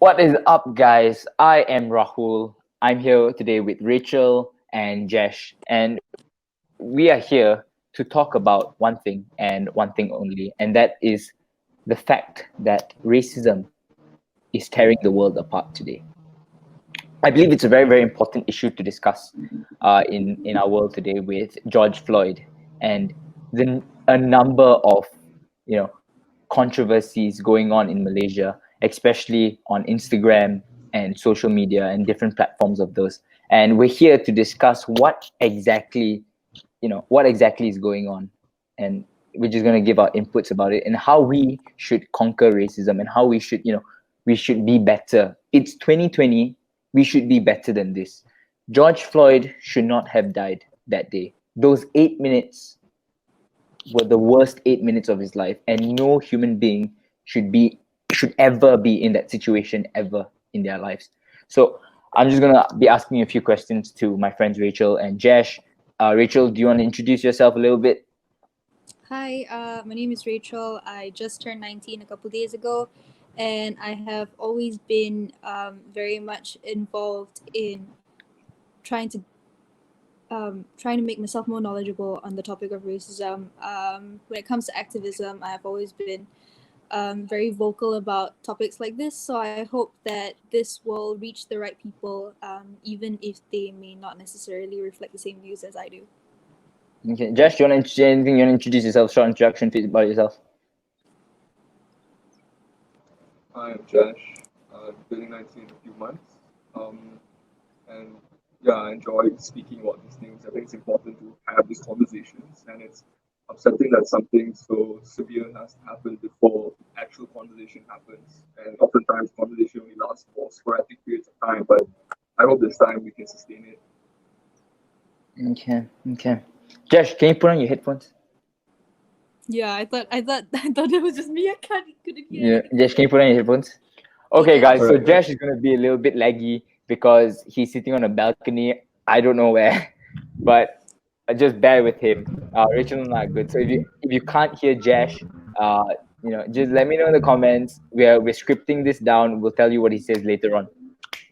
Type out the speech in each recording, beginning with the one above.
What is up, guys? I am Rahul. I'm here today with Rachel and Jesh, and we are here to talk about one thing and one thing only, and that is the fact that racism is tearing the world apart today. I believe it's a very, very important issue to discuss in our world today with George Floyd and a number of you know controversies going on in Malaysia, especially on Instagram and social media and different platforms of those. And we're here to discuss what exactly is going on, and we're just going to give our inputs about it and how we should conquer racism and how we should be better. It's 2020. We should be better than this. George Floyd should not have died that day. Those 8 minutes were the worst 8 minutes of his life, and no human being should ever be in that situation ever in their lives. So I'm just gonna be asking you a few questions to my friends Rachel and Jesh. Rachel, do you want to introduce yourself a little bit? Hi, my name is Rachel. I just turned 19 a couple days ago, and I have always been very much involved in trying to make myself more knowledgeable on the topic of racism. When it comes to activism, I have always been very vocal about topics like this. So I hope that this will reach the right people, even if they may not necessarily reflect the same views as I do. Okay, Jesh, do you want to say anything? You want to introduce yourself? Short introduction about yourself. Hi, I'm Josh. Turning 19 in a few months. And yeah, I enjoy speaking about these things. I think it's important to have these conversations, and it's upsetting that something so severe has to happen before actual conversation happens. And oftentimes, conversation only lasts for sporadic periods of time, but I hope this time we can sustain it. Okay. Jesh, can you put on your headphones? Yeah, I thought it was just me. Couldn't hear. Yeah, Jesh, can you put on your headphones? Okay, Okay. guys. So Alright. Jesh is gonna be a little bit laggy because he's sitting on a balcony. I don't know where, but just bear with him. Rachel and I are good. So if you can't hear Jesh, just let me know in the comments. We're scripting this down. We'll tell you what he says later on.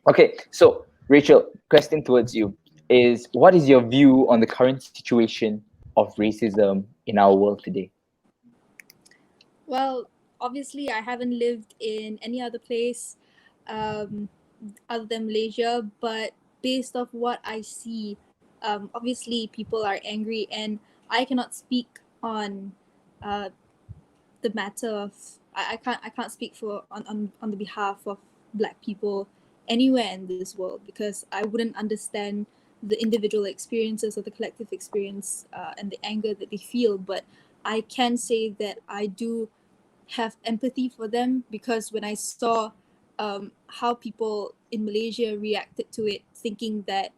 Okay. So Rachel, question towards you is: what is your view on the current situation of racism in our world today? Well, obviously, I haven't lived in any other place um, other than Malaysia, but based off what I see, obviously people are angry, and I cannot speak on uh, the matter of I can't speak for on the behalf of Black people anywhere in this world because I wouldn't understand the individual experiences or the collective experience and the anger that they feel, but I can say that I do have empathy for them because when I saw how people in Malaysia reacted to it, thinking that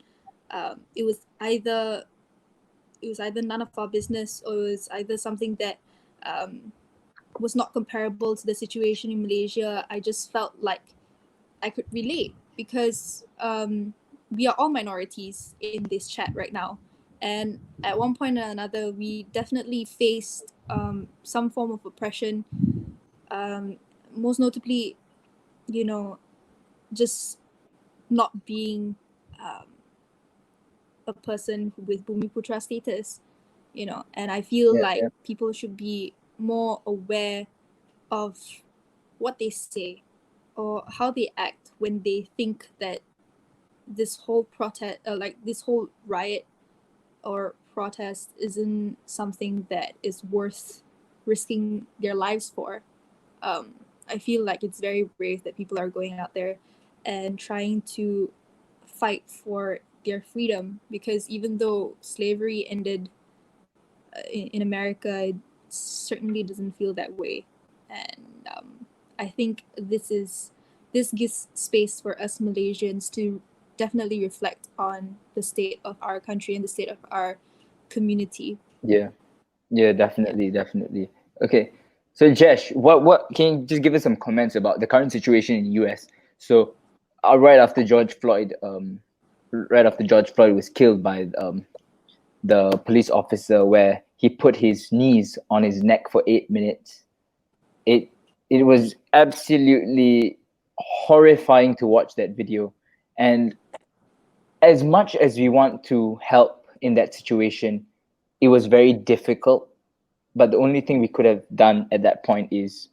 it was either none of our business or it was either something that was not comparable to the situation in Malaysia, I just felt like I could relate because we are all minorities in this chat right now. And at one point or another, we definitely faced some form of oppression, most notably, you know, just not being um, a person with Bumi Putra status, and I feel Yeah, like yeah. people should be more aware of what they say or how they act when they think that this whole protest, like this whole riot or protest, isn't something that is worth risking their lives for. I feel like it's very brave that people are going out there and trying to fight for their freedom because even though slavery ended in America, it certainly doesn't feel that way. And I think this gives space for us Malaysians to definitely reflect on the state of our country and the state of our community. Yeah, yeah, Yeah. definitely. Okay, so Jesh, what can you just give us some comments about the current situation in the US? So, right after George Floyd was killed by the police officer, where he put his knees on his neck for 8 minutes. It it was absolutely horrifying to watch that video. And as much as we want to help in that situation, it was very difficult. But the only thing we could have done at that point is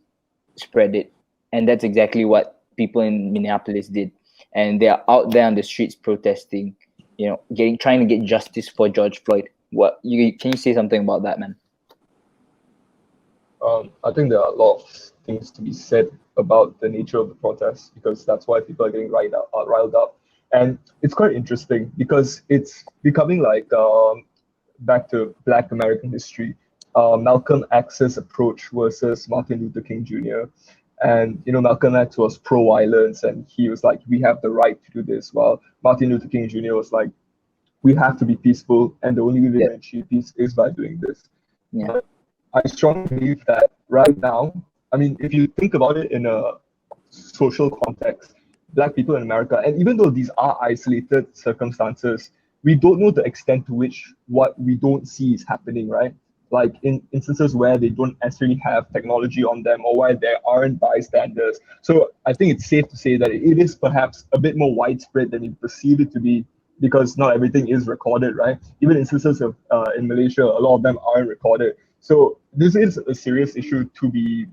spread it. And that's exactly what people in Minneapolis did. And they are out there on the streets protesting, trying to get justice for George Floyd. Can you say something about that, man? I think there are a lot of things to be said about the nature of the protests because that's why people are getting riled up. And it's quite interesting because it's becoming like back to Black American history, Malcolm X's approach versus Martin Luther King Jr. And Malcolm X was pro-violence and he was like, we have the right to do this, while Martin Luther King Jr. was like, we have to be peaceful, and the only way we're Yeah. going to achieve peace is by doing this. Yeah. I strongly believe that right now, I mean, if you think about it in a social context, Black people in America, and even though these are isolated circumstances, we don't know the extent to which what we don't see is happening, right? Like in instances where they don't necessarily have technology on them or where there aren't bystanders. So I think it's safe to say that it is perhaps a bit more widespread than we perceive it to be because not everything is recorded, right? Even instances of in Malaysia, a lot of them aren't recorded. So this is a serious issue to be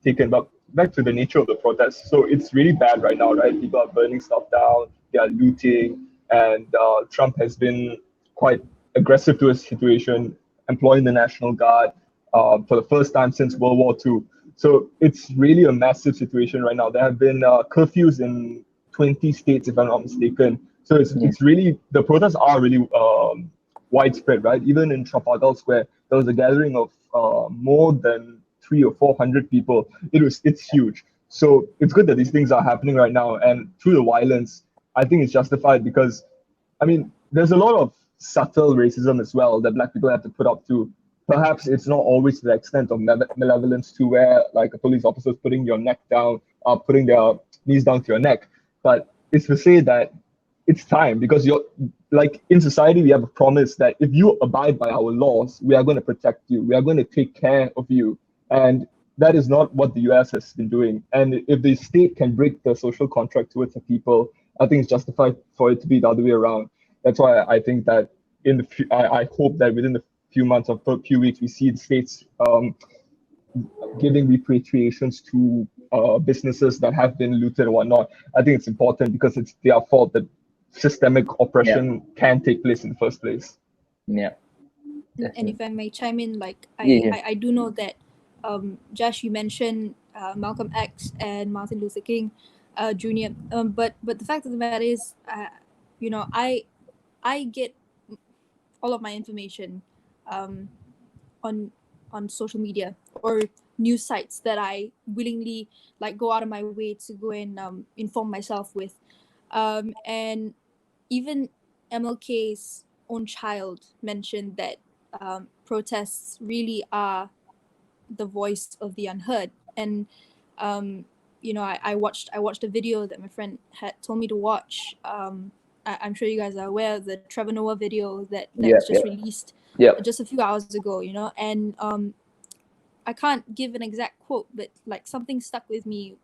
taken. But back to the nature of the protest. So it's really bad right now, right? People are burning stuff down, they are looting, and Trump has been quite aggressive to a situation, employing the National Guard for the first time since World War II. So it's really a massive situation right now. There have been curfews in 20 states, if I'm not mistaken. So it's really, the protests are really widespread, right? Even in Trafalgar Square, there was a gathering of more than 300 or 400 people. It's huge. So it's good that these things are happening right now. And through the violence, I think it's justified because, I mean, there's a lot of subtle racism as well that Black people have to put up to. Perhaps it's not always to the extent of malevolence to where like a police officer is putting your neck down, putting their knees down to your neck. But it's to say that it's time because you're like in society we have a promise that if you abide by our laws, we are going to protect you, we are going to take care of you, and that is not what the US has been doing. And if the state can break the social contract towards the people, I think it's justified for it to be the other way around. That's why I think that I hope that within the few months or few weeks we see the states giving repatriations to businesses that have been looted and whatnot. I think it's important because it's their fault that systemic oppression can take place in the first place. Yeah. And if I may chime in, like Yeah. I do know that Josh, you mentioned Malcolm X and Martin Luther King Jr. But the fact of the matter is, I get all of my information on on social media or news sites that I willingly like go out of my way to go and inform myself with, and even MLK's own child mentioned that protests really are the voice of the unheard. And I watched a video that my friend had told me to watch. I'm sure you guys are aware of the Trevor Noah video that was just released just a few hours ago, and I can't give an exact quote, but like something stuck with me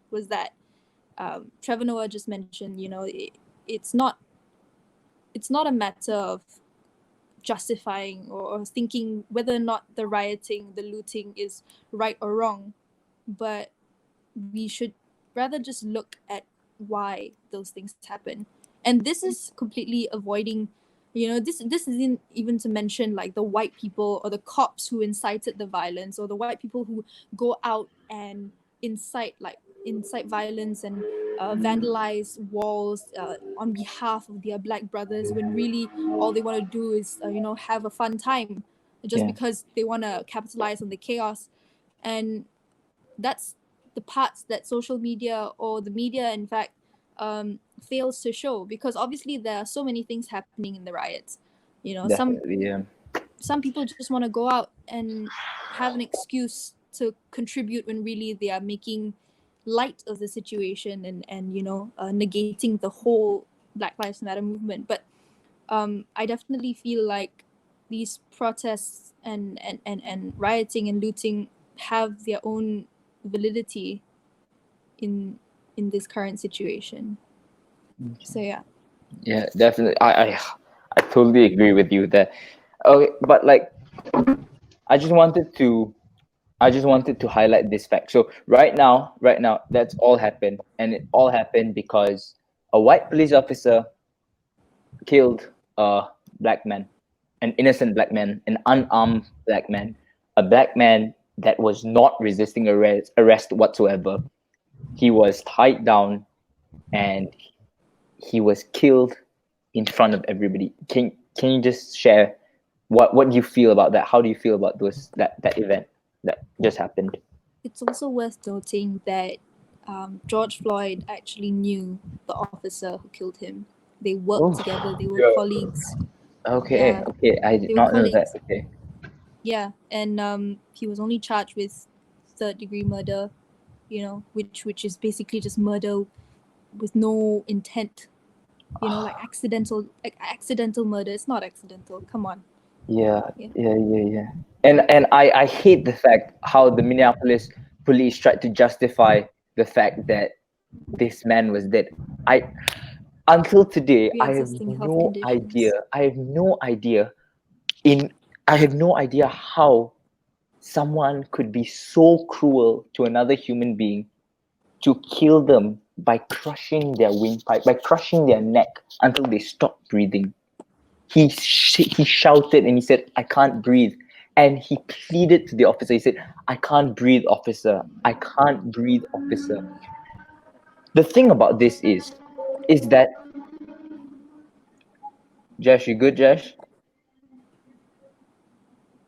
was that Trevor Noah just mentioned, it's not a matter of justifying or thinking whether or not the rioting, the looting is right or wrong, but we should rather just look at why those things happen. And this is completely avoiding, this isn't even to mention like the white people or the cops who incited the violence, or the white people who go out and incite violence and vandalize walls on behalf of their Black brothers, when really all they want to do is have a fun time just because they want to capitalize on the chaos. And that's the parts that social media or the media in fact fails to show, because obviously there are so many things happening in the riots. Some people just want to go out and have an excuse to contribute when really they are making light of the situation and negating the whole Black Lives Matter movement. But I definitely feel like these protests and rioting and looting have their own validity in in this current situation. So yeah. Yeah, definitely. I totally agree with you there. Okay, but like I just wanted to highlight this fact. So right now, that's all happened, and it all happened because a white police officer killed a black man, an innocent black man, an unarmed black man, a black man that was not resisting arrest whatsoever. He was tied down and he was killed in front of everybody. Can you just share what do you feel about that? How do you feel about that event that just happened? It's also worth noting that George Floyd actually knew the officer who killed him. They worked Oh, together. They were Yeah. colleagues. okay, Yeah, okay. I did they were not know that. colleagues. Okay. Yeah, and he was only charged with third-degree murder. Which is basically just murder with no intent. Like accidental murder. It's not accidental. Come on. Yeah, Yeah. yeah. And I hate the fact how the Minneapolis police tried to justify the fact that this man was dead. I until today Pre-existing health conditions. in I have no idea how someone could be so cruel to another human being to kill them by crushing their windpipe, by crushing their neck until they stop breathing. He shouted and he said, "I can't breathe." And he pleaded to the officer. He said, "I can't breathe, officer. I can't breathe, officer." The thing about this is that Josh, you good, Josh?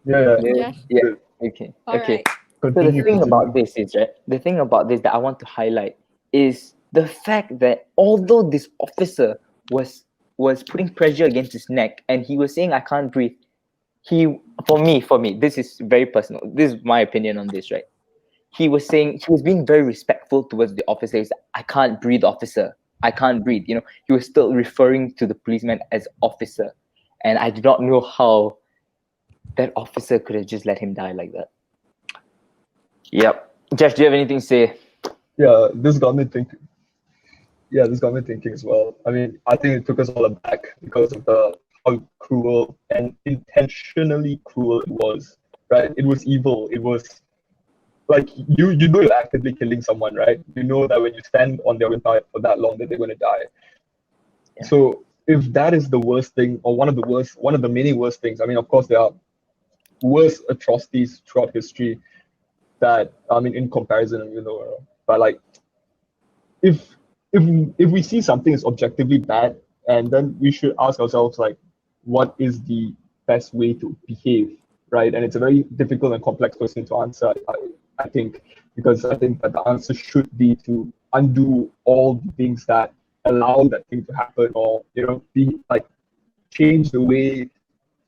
Yeah. Yeah, Josh. yeah. Good. Okay, All okay. right. So the Continue. thing Continue. about this is, right? The thing about this that I want to highlight is the fact that although this officer was putting pressure against his neck and he was saying, "I can't breathe," he for me, this is very personal. This is my opinion on this, right? He was being very respectful towards the officer. He's like, "I can't breathe, officer. I can't breathe." He was still referring to the policeman as officer, and I do not know how that officer could have just let him die like that. Yep. Josh, do you have anything to say? Yeah, this got me thinking. Yeah, this got me thinking as well. I mean, I think it took us all aback because of the how cruel and intentionally cruel it was. Right? It was evil. It was like you know you're actively killing someone, right? You know that when you stand on their windpipe for that long that they're going to die. Yeah. So if that is the worst thing, or one of the many worst things, I mean, of course there are worse atrocities throughout history that I mean in comparison, but like if if if we see something is objectively bad, and then we should ask ourselves like, what is the best way to behave, right? And it's a very difficult and complex question to answer, I think, because I think that the answer should be to undo all the things that allow that thing to happen, or be like change the way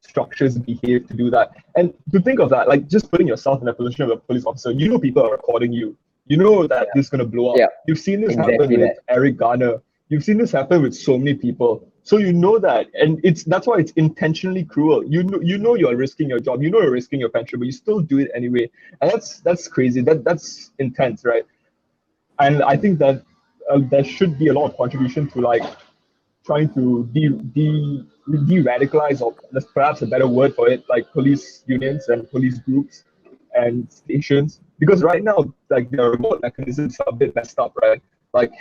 structures behave to do that. And to think of that, like just putting yourself in the position of a police officer, people are recording you. You know that this is going to blow up. Yeah. You've seen this happen Exactly with that. Eric Garner. You've seen this happen with so many people. So you know that, and that's why it's intentionally cruel. You know you're risking your job. You know you're risking your pension, but you still do it anyway. And that's crazy. That's intense, right? And I think that there should be a lot of contribution to like trying to de-radicalize, or there's perhaps a better word for it, like police unions and police groups and stations. Because right now, like their reward mechanisms are a bit messed up, right? Like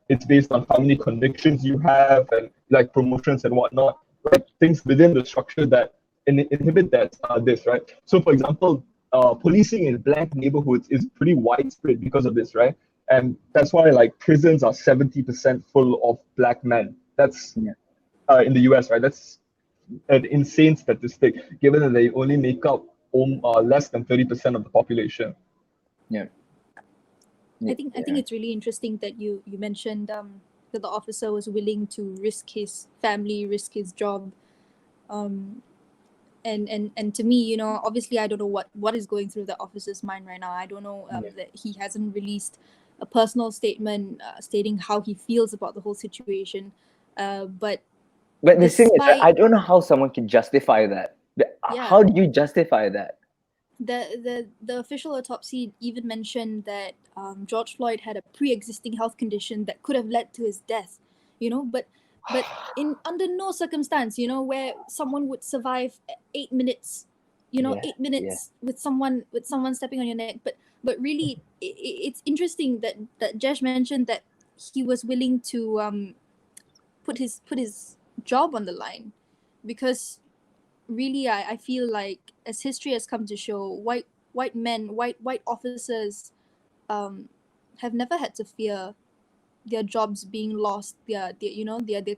it's based on how many convictions you have and like promotions and whatnot, like things within the structure that inhibit that this, right? So for example, policing in black neighborhoods is pretty widespread because of this, right? And that's why like prisons are 70% full of black men. That's Yeah. in the US, right? That's an insane statistic, given that they only make up less than 30% of the population. Yeah. I think it's really interesting that you mentioned that the officer was willing to risk his family, risk his job, and to me, obviously I don't know what is going through the officer's mind right now. I don't know that he hasn't released a personal statement stating how he feels about the whole situation, but But the thing is, right, despite I don't know how someone can justify that. yeah, How do you justify that? the official autopsy even mentioned that George Floyd had a pre-existing health condition that could have led to his death, but in under no circumstance, where someone would survive 8 minutes, Yeah, 8 minutes with someone stepping on your neck. But really, it's interesting that Jesh mentioned that he was willing to put his job on the line, because really I feel like, as history has come to show, white men, white officers um, have never had to fear their jobs being lost, their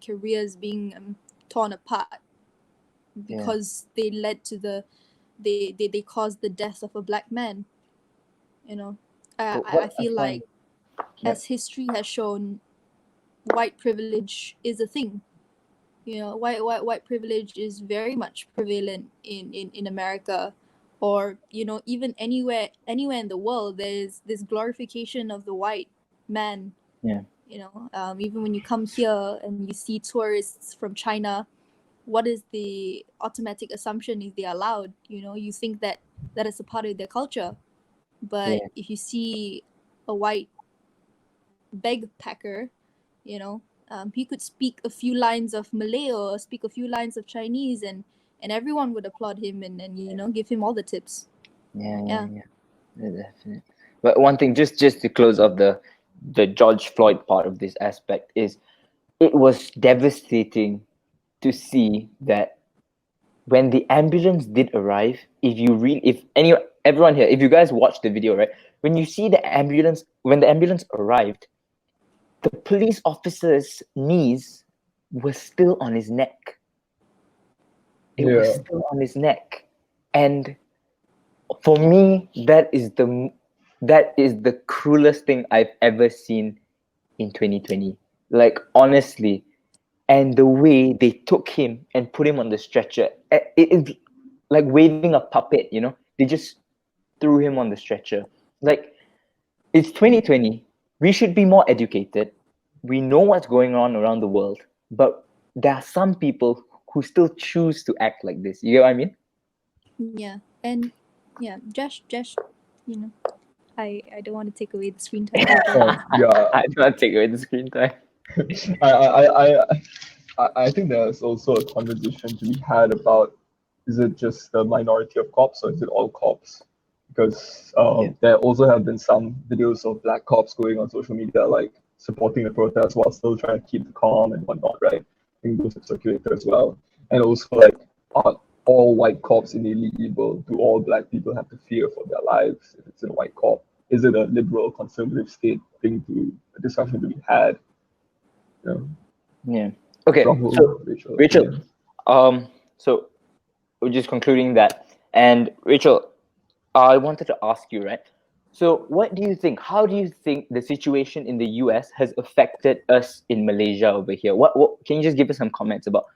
careers being torn apart, yeah. because they led to they caused the death of a black man. You know, But I what I feel find, like, yeah, as history has shown, white privilege is a thing. White privilege is very much prevalent in America, or even anywhere in the world. There's this glorification of the white man. yeah, Even when you come here and you see tourists from China, what is the automatic assumption? If they're allowed, you think that that is a part of their culture. But yeah. if you see a white bag packer, he could speak a few lines of Malay or speak a few lines of Chinese, and everyone would applaud him, and give him all the tips. Yeah, yeah, Yeah. yeah, yeah, definitely. But one thing, just to close off the George Floyd part of this aspect, is it was devastating to see that when the ambulance did arrive, if everyone here, if you guys watched the video, right, when you see when the ambulance arrived, the police officer's knees were still on his neck. It was Yeah. still on his neck, and for me, that is the cruelest thing I've ever seen in 2020. Like, honestly, and the way they took him and put him on the stretcher, it is like waving a puppet. They just threw him on the stretcher. Like, it's 2020. We should be more educated. We know what's going on around the world, but there are some people who still choose to act like this. You get what I mean? Yeah. And yeah, Josh, you know, I don't want to take away the screen time. Yeah. I do not take away the screen time. I, I, I, I think there's also a conversation to be had about, is it just the minority of cops or is it all cops? Because Yeah. there also have been some videos of black cops going on social media, like supporting the protests while still trying to keep the calm and whatnot, right? I think those have circulated as well. And also, like, are all white cops innately evil? Do all black people have to fear for their lives if it's in a white cop? Is it a liberal conservative state thing, to a discussion to be had? You know, Yeah. Okay. Rahul, So, Rachel, Rachel, opinion. so we're just concluding that. And Rachel, I wanted to ask you, right? So, what do you think? How do you think the situation in the US has affected us in Malaysia over here? What can you just give us some comments about,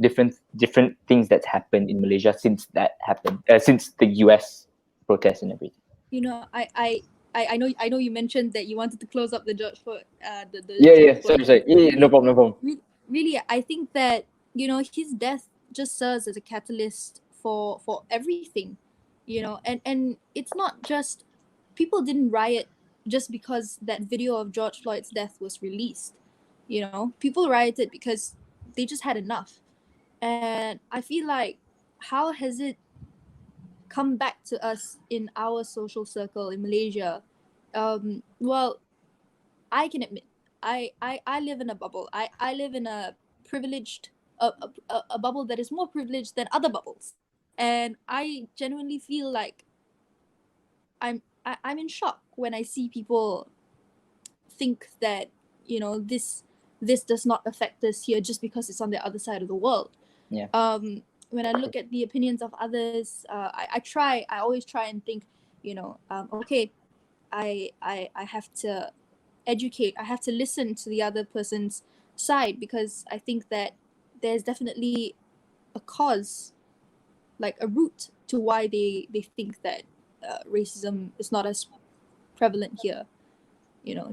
different things that's happened in Malaysia since that happened, since the US protests and everything? I know you mentioned that you wanted to close up the George Floyd, Yeah, George yeah. Floyd Sorry, sorry. thing. Yeah, yeah, no problem, no problem. Really, I think that his death just serves as a catalyst for everything, and it's not just, people didn't riot just because that video of George Floyd's death was released. People rioted because they just had enough. And I feel like, how has it come back to us in our social circle in Malaysia? Well, I can admit, I live in a bubble. I live in a privileged, a bubble that is more privileged than other bubbles, and I genuinely feel like I'm in shock when I see people think that this does not affect us here just because it's on the other side of the world. Yeah. When I look at the opinions of others, I always try and think, okay, I have to educate, I have to listen to the other person's side, because I think that there's definitely a cause, like a root to why they think that racism is not as prevalent here.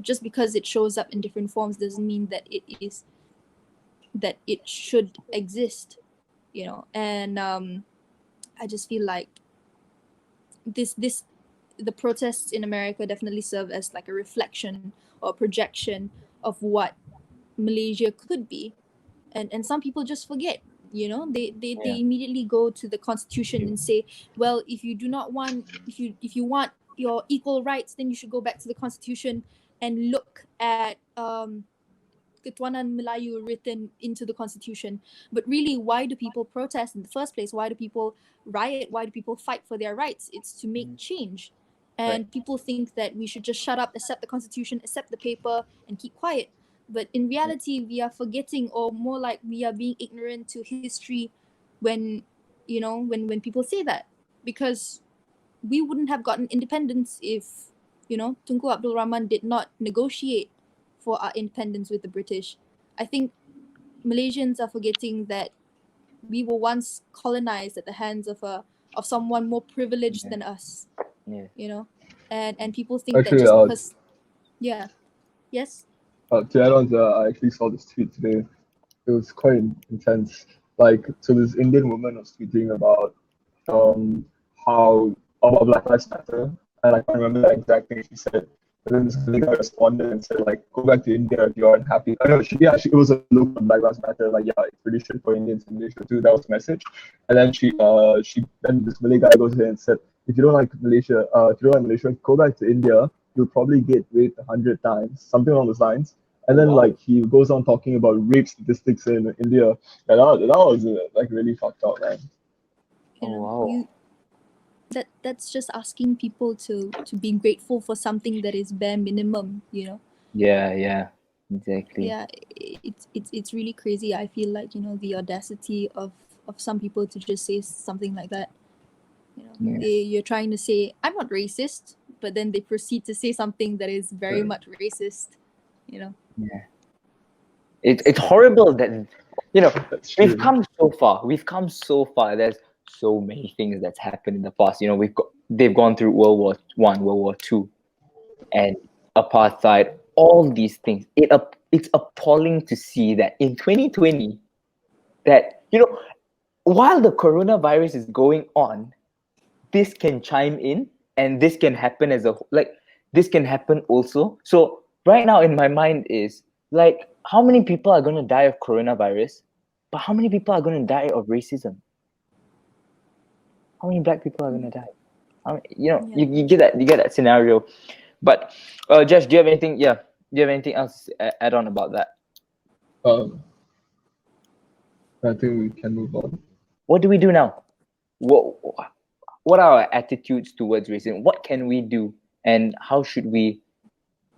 Just because it shows up in different forms doesn't mean that it should exist. And I just feel like this the protests in America definitely serve as like a reflection or projection of what Malaysia could be, and some people just forget. They immediately go to the constitution and say, well, if you want your equal rights, then you should go back to the constitution and look at Ketuanan Melayu written into the constitution. But really, why do people protest in the first place? Why do people riot? Why do people fight for their rights? It's to make change. And people think that we should just shut up, accept the constitution, accept the paper, and keep quiet. But in reality, we are forgetting, or more like we are being ignorant to history when, when people say that. Because we wouldn't have gotten independence if, Tunku Abdul Rahman did not negotiate for our independence with the British. I think Malaysians are forgetting that we were once colonized at the hands of someone more privileged than us. And people think that Actually, just because yes. to add on to that, I actually saw this tweet today. It was quite intense. Like, so this Indian woman was tweeting about how about Black Lives Matter, and I can't remember the exact thing she said. But then this other guy responded and said, like, go back to India if you're unhappy. I know it was a look on Black Lives Matter, like, yeah, it's pretty shit for Indians in Malaysia too. That was the message. And then then this Malay guy goes there and said, if you don't like Malaysia, go back to India. You'll probably get raped 100 times, something along those lines. And then like he goes on talking about rape statistics in India. And that was like really fucked up, man. That's just asking people to be grateful for something that is bare minimum. Yeah, exactly. Yeah, it's really crazy. I feel like the audacity of some people to just say something like that. You're trying to say I'm not racist, but then they proceed to say something that is very much racist. Yeah, it's horrible that we've come so far. There's so many things that's happened in the past. They've gone through World War I, World War II, and apartheid. All these things. It's appalling to see that in 2020, that while the coronavirus is going on, this can chime in, and this can happen this can happen also. So right now in my mind is like, how many people are going to die of coronavirus, but how many people are going to die of racism? How many Black people are going to die? You get that scenario. But Josh, do you have anything else to add on about that? I think we can move on. What do we do now? What are our attitudes towards racism? What can we do, and how should we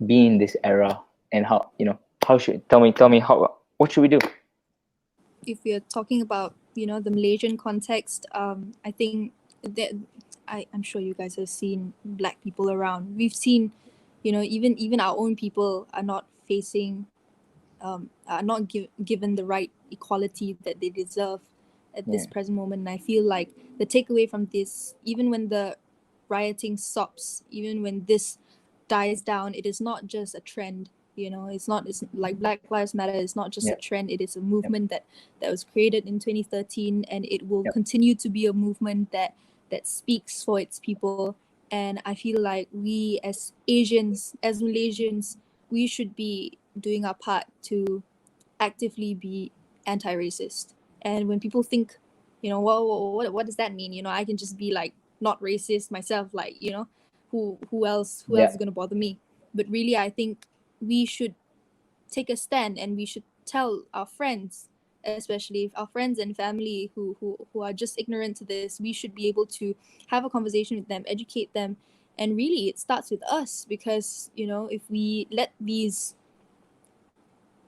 be in this era? And how should tell me what should we do? If we're talking about the Malaysian context, I think that I'm sure you guys have seen Black people around. We've seen even our own people are not facing are not given the right equality that they deserve at this present moment. And I feel like the takeaway from this, even when the rioting stops, even when this dies down, it is not just a trend. It's like Black Lives Matter is not just a trend. It is a movement that was created in 2013, and it will continue to be a movement that speaks for its people. And I feel like we as Asians, as Malaysians, we should be doing our part to actively be anti-racist. And when people think, what does that mean? I can just be like not racist myself, like, who else is going to bother me? But really, I think we should take a stand, and we should tell our friends, especially our friends and family who are just ignorant to this. We should be able to have a conversation with them, educate them. And really, it starts with us, because if we let these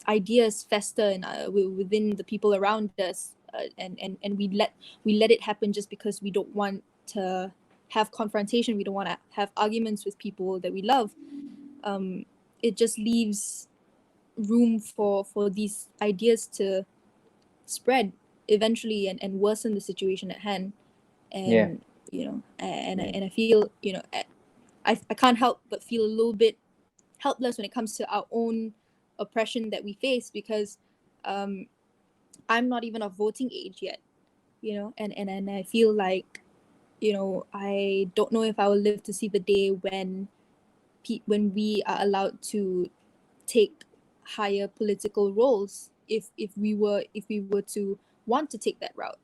ideas fester within the people around us, and we let it happen just because we don't want to have confrontation, we don't want to have arguments with people that we love, it just leaves room for these ideas to spread eventually and worsen the situation at hand. And and I feel I can't help but feel a little bit helpless when it comes to our own oppression that we face, because I'm not even of voting age yet, and I feel like I don't know if I will live to see the day when we are allowed to take higher political roles, if we were to want to take that route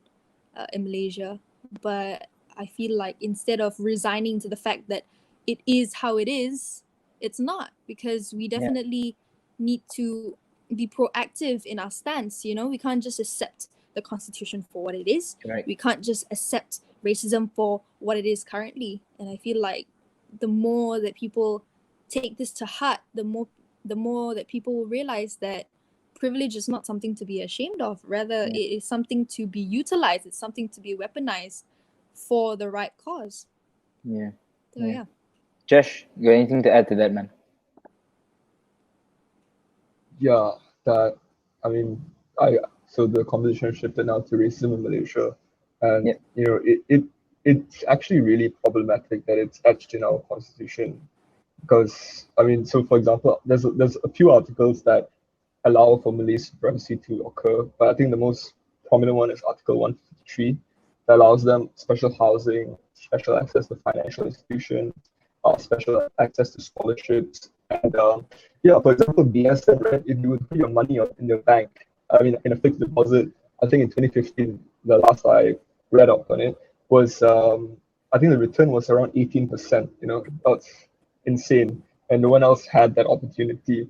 in Malaysia. But I feel like instead of resigning to the fact that it is how it is, it's not, because we Yeah. definitely need to be proactive in our stance. We can't just accept the constitution for what it is. Right. We can't just accept racism for what it is currently. And I feel like the more that people take this to heart, the more that people will realize that privilege is not something to be ashamed of. Rather, Yeah. it is something to be utilized. It's something to be weaponized for the right cause. Yeah. So yeah. Josh, you got anything to add to that, man? Yeah, that I mean, I so the conversation shifted now to racism in Malaysia, and Yep. it's actually really problematic that it's etched in our constitution, because I mean, so for example, there's a few articles that allow for Malay supremacy to occur, but I think the most prominent one is Article 153, that allows them special housing, special access to financial institutions, special access to scholarships, and yeah, for example, BSN, right? If you would put your money in your bank, I mean, in a fixed deposit, I think in 2015, the last I read up on it was, I think the return was around 18%. That's insane, and no one else had that opportunity.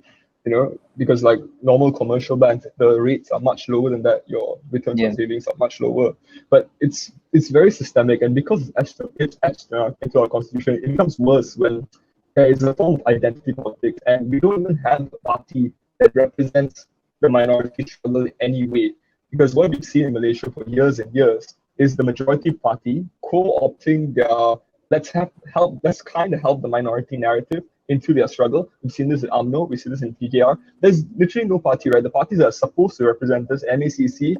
Because like normal commercial banks, the rates are much lower than that. Your returns on Yeah. savings are much lower, but it's very systemic, and because it's etched into our constitution, it becomes worse when there is a form of identity politics, and we don't even have a party that represents the minority struggle in any way. Because what we've seen in Malaysia for years and years is the majority party co-opting their let's kind of help the minority narrative into their struggle. We've seen this in UMNO, we see this in PKR. There's literally no party, right? The parties that are supposed to represent this, MACC,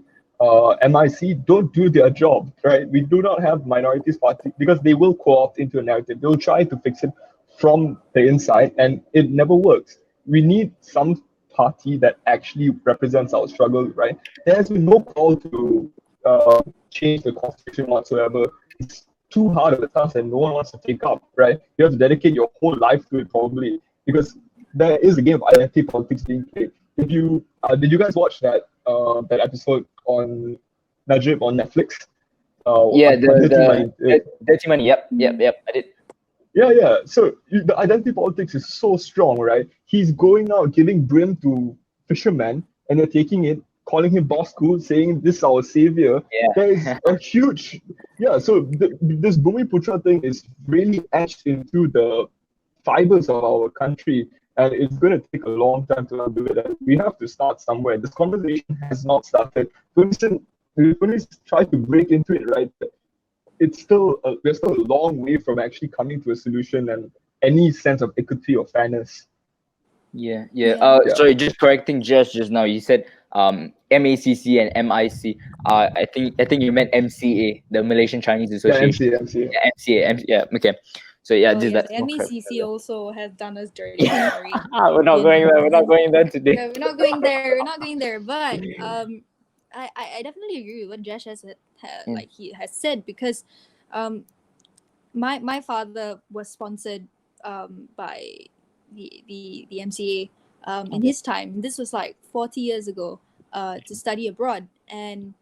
MIC, don't do their job, right? We do not have minorities party because they will co-opt into a narrative. They'll try to fix it from the inside, and it never works. We need some party that actually represents our struggle, right? There has been no call to change the constitution whatsoever. It's too hard of a task and no one wants to take up, right? You have to dedicate your whole life to it probably, because there is a game of identity politics being played. If you did you guys watch that episode on Najib on Netflix? Yeah. Dirty Money. Dirty money. Yep. I did. Yeah. So the identity politics is so strong, right? He's going out giving brim to fishermen, and they're taking it, calling him boss cool, saying this is our savior. There is Yeah. a huge, yeah. So this Bhumi Putra thing is really etched into the fibers of our country, and it's going to take a long time to undo it. And we have to start somewhere. This conversation has not started. We've only tried to break into it, right? We're still a long way from actually coming to a solution and any sense of equity or fairness. Yeah. Yeah. Sorry, just correcting just now. You said MACC and MIC. I think you meant MCA, the Malaysian Chinese Yeah, Association. MCA. Yeah, MCA. Yeah. Okay. So yeah, Oh just yeah, that. the MECC also has done us dirty. Yeah. Sorry. We're not going there. We're not going there today. Yeah, we're not going there. We're not going there. But I definitely agree with what Josh Yeah. like he has said, because my father was sponsored by the MCA in Okay. his time. This was like 40 years ago, to study abroad, and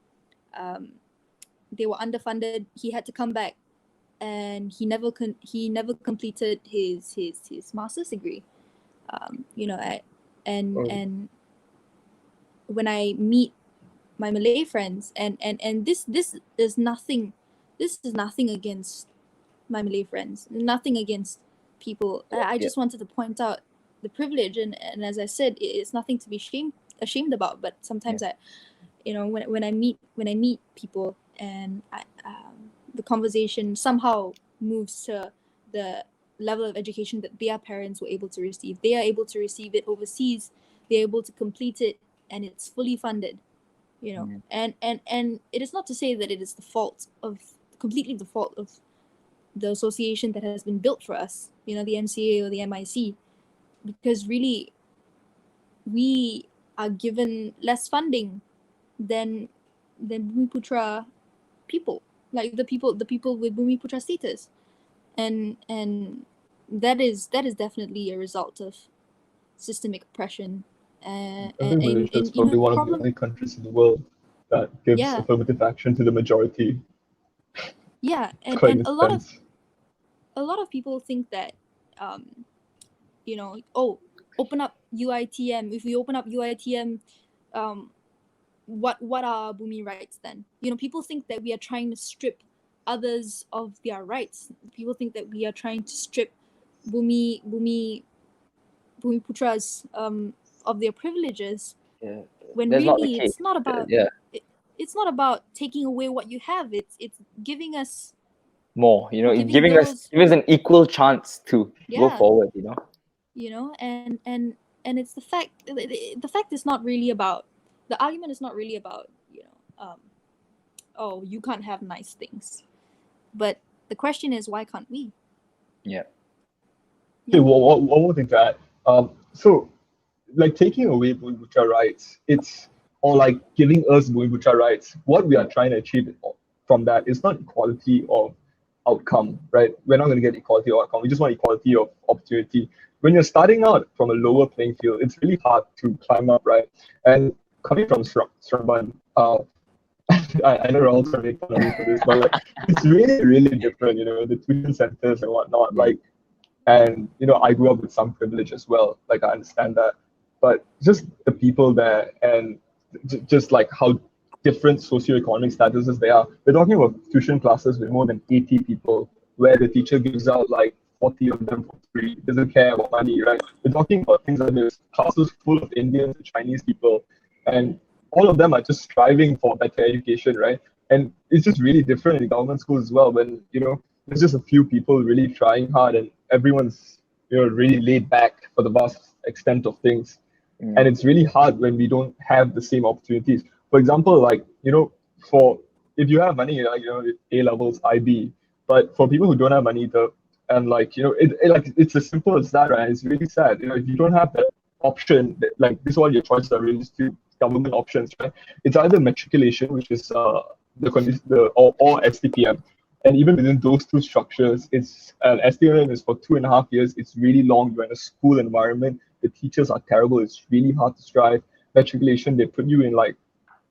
um, they were underfunded. He had to come back, and he never completed his master's degree. And Oh, and when I meet my Malay friends, and this is nothing against my Malay friends, nothing against people. I Yeah. just wanted to point out the privilege, and as I said, it's nothing to be ashamed about. But sometimes when I meet people, and the conversation somehow moves to the level of education that their parents were able to receive. They are able to receive it overseas. They're able to complete it, and it's fully funded. Yeah. And it is not to say that it is completely the fault of the association that has been built for us, the MCA or the MIC, because really we are given less funding than Bumi Putra people. like the people with Bumi Putra status, and that is definitely a result of systemic oppression. I think Malaysia is And you know, probably one of the problem. only countries in the world that gives Yeah, affirmative action to the majority. yeah, It's quite and intense. a lot of people think that, you know, oh, open up UITM. If we open up UITM, um, what are Bumi rights then? You know, people think that we are trying to strip others of their rights. People think that we are trying to strip Bumi Putras of their privileges, Yeah. when That's not the really case. it's not about Yeah, it's not about taking away what you have. It's giving us, more. You know, giving giving us those, give us an equal chance to go yeah, forward. You know. you know, and it's the fact is not really about, the argument is not really about, you know, oh, you can't have nice things, but the question is, why can't we? Yeah. Okay, Yeah, one more thing to add. So like taking away Bumiputra rights, it's or like giving us Bumiputra rights. What we are trying to achieve from that is not equality of outcome, right? We're not going to get equality of outcome. We just want equality of opportunity. When you're starting out from a lower playing field, it's really hard to climb up, right? And coming from Seremban, I know Rahul's trying to make fun of me for this, but like it's really, really different, the tuition centers and whatnot. Yeah. Like, and I grew up with some privilege as well, like I understand that, but just the people there, and just like how different socioeconomic statuses they are. We're talking about tuition classes with more than 80 people, where the teacher gives out like 40 of them for free, doesn't care about money, right? We're talking about things like this, classes full of Indians and Chinese people, and all of them are just striving for better education, right? And it's just really different in government schools as well, when there's just a few people really trying hard, and everyone's really laid back for the vast extent of things. And Mm. it's really hard when we don't have the same opportunities. For example, like for if you have money, like A levels, IB, but for people who don't have money, and like like it's as simple as that, right? It's really sad. If you don't have that option, like this is all your choices are really just two government options, right? It's either matriculation, which is or STPM. And even within those two structures, it's STPM is for 2.5 years. It's really long. You're in a school environment. The teachers are terrible. It's really hard to strive. Matriculation, they put you in like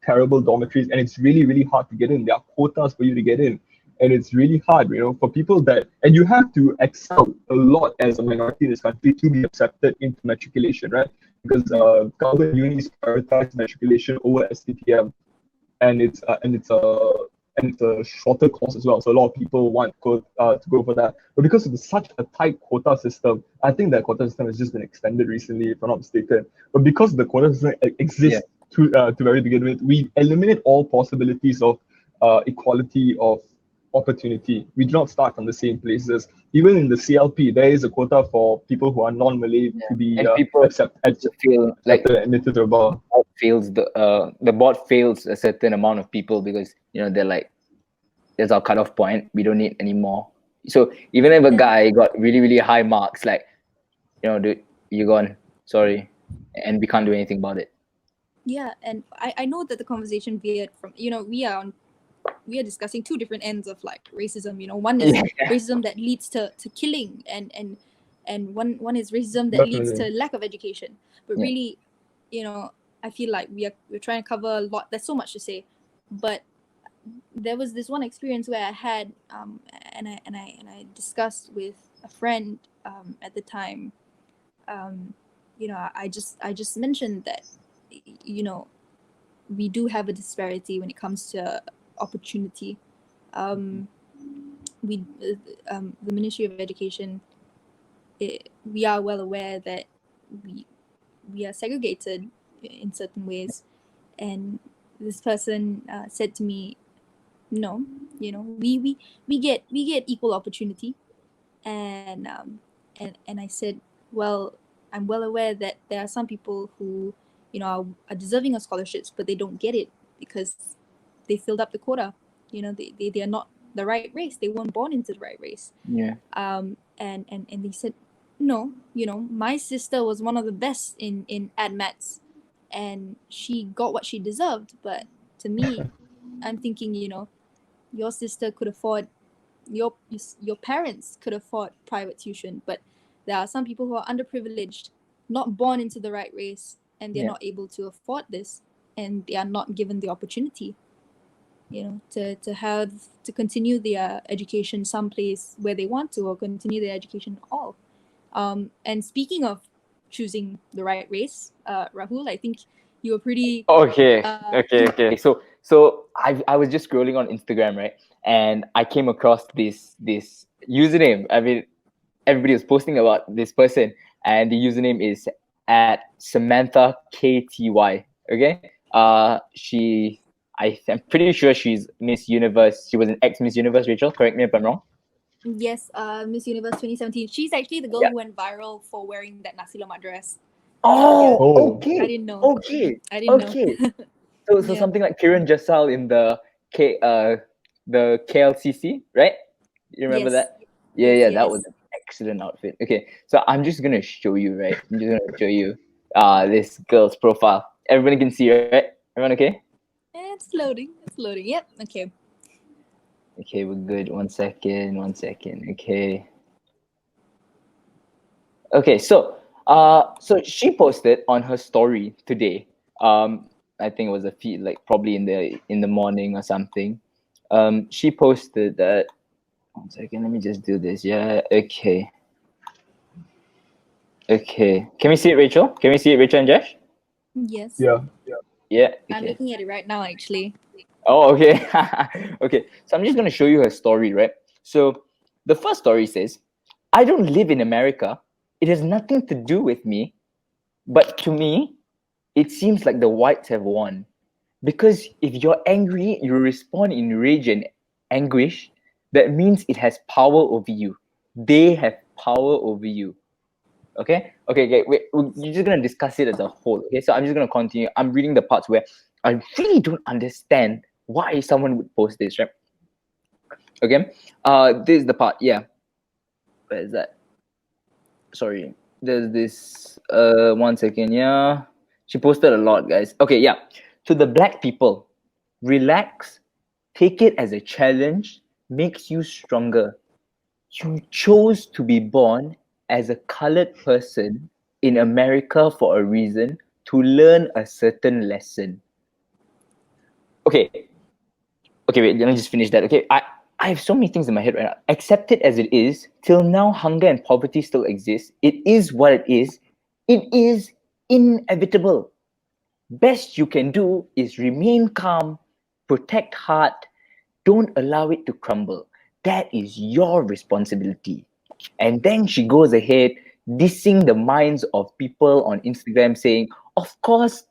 terrible dormitories, and it's really, really hard to get in. There are quotas for you to get in. And it's really hard, for people and you have to excel a lot as a minority in this country to be accepted into matriculation, right? Because government unis prioritize matriculation over STPM, and it's a shorter course as well. So a lot of people want to go for that. But because of such a tight quota system, I think that quota system has just been extended recently, if I'm not mistaken. But because the quota system Yeah. exists to very begin with, we eliminate all possibilities of equality of opportunity. We do not start from the same places. Even in the CLP, there is a quota for people who are non-Malay Yeah. to be And people also feel like accepted and admitted to a bar. the board fails a certain amount of people because they're like, there's our cutoff point. We don't need any more. So even if a and guy got really, really high marks, like, dude, you're gone. Sorry. And we can't do anything about it. yeah, and I know that the conversation veered from, you know, we are discussing two different ends of like racism. You know, one is Yeah. racism that leads to killing, and one is racism that leads Definitely. to lack of education. But Yeah. really, you know, I feel like we're trying to cover a lot. There's so much to say, but there was this one experience where I had, and I discussed with a friend at the time. You know, I just mentioned that, you know, we do have a disparity when it comes to opportunity. Um, we The Ministry of Education, we are well aware that we we are segregated in certain ways, and this person said to me, no, you know, we get equal opportunity, and I said, well, I'm well aware that there are some people who, you know, are deserving of scholarships, but they don't get it because they filled up the quota. You know, they are not the right race. They weren't born into the right race. Yeah. And they said, no, you know, my sister was one of the best in admats, and she got what she deserved. But to me, I'm thinking, you know, your sister could afford, your parents could afford private tuition, but there are some people who are underprivileged, not born into the right race, and they're Yeah. not able to afford this, and they are not given the opportunity, to continue their education someplace where they want to, or continue their education at all. And speaking of choosing the right race, Rahul, I think you were pretty Okay. Okay. So I was just scrolling on Instagram, right? And I came across this username. I mean, everybody was posting about this person, and the username is at Samantha KTY. Okay. I'm pretty sure she's Miss Universe. She was an ex Miss Universe, Rachel. Correct me if I'm wrong. Yes, Miss Universe 2017. She's actually the girl Yeah. who went viral for wearing that nasi lemak dress. Oh, Oh. okay. I didn't know. Okay. I didn't Okay. know. So Yeah. something like Kiran Jassal in the KLCC, right? You remember Yes. that? Yeah, that was Yes. an excellent outfit. Okay, so I'm just gonna show you, right? I'm just gonna show you this girl's profile. Everybody can see, right? Everyone okay? It's loading. It's loading. Yep. Okay. Okay, we're good. One second. Okay. Okay, so she posted on her story today. I think it was a feed, like probably in the morning or something. She posted that. One second, let me just do this. Yeah, okay. Okay. Can we see it, Rachel? Can we see it, Rachel and Josh? Yes. Yeah. Yeah, I'm okay. looking at it right now, actually. Oh, okay. Okay. So I'm just gonna show you her story, right? So the first story says, I don't live in America. It has nothing to do with me, but to me, it seems like the whites have won. Because if you're angry, you respond in rage and anguish, that means it has power over you. They have power over you. Okay, wait, you're just gonna discuss it as a whole. Okay, so I'm just gonna continue. I'm reading the parts where I really don't understand why someone would post this, right? Okay, this is the part. Yeah, where is that? Sorry, there's this. One second. Yeah, she posted a lot, guys. Okay, yeah. To the black people, relax. Take it as a challenge. Makes you stronger. You chose to be born as a colored person in America for a reason, to learn a certain lesson. Okay, okay, wait, let me just finish that. Okay, I have so many things in my head right now. Accept it as it is. Till now, hunger and poverty still exist. It is what it is. It is inevitable. Best you can do is remain calm, protect heart, don't allow it to crumble. That is your responsibility. And then she goes ahead dissing the minds of people on Instagram, saying, of course,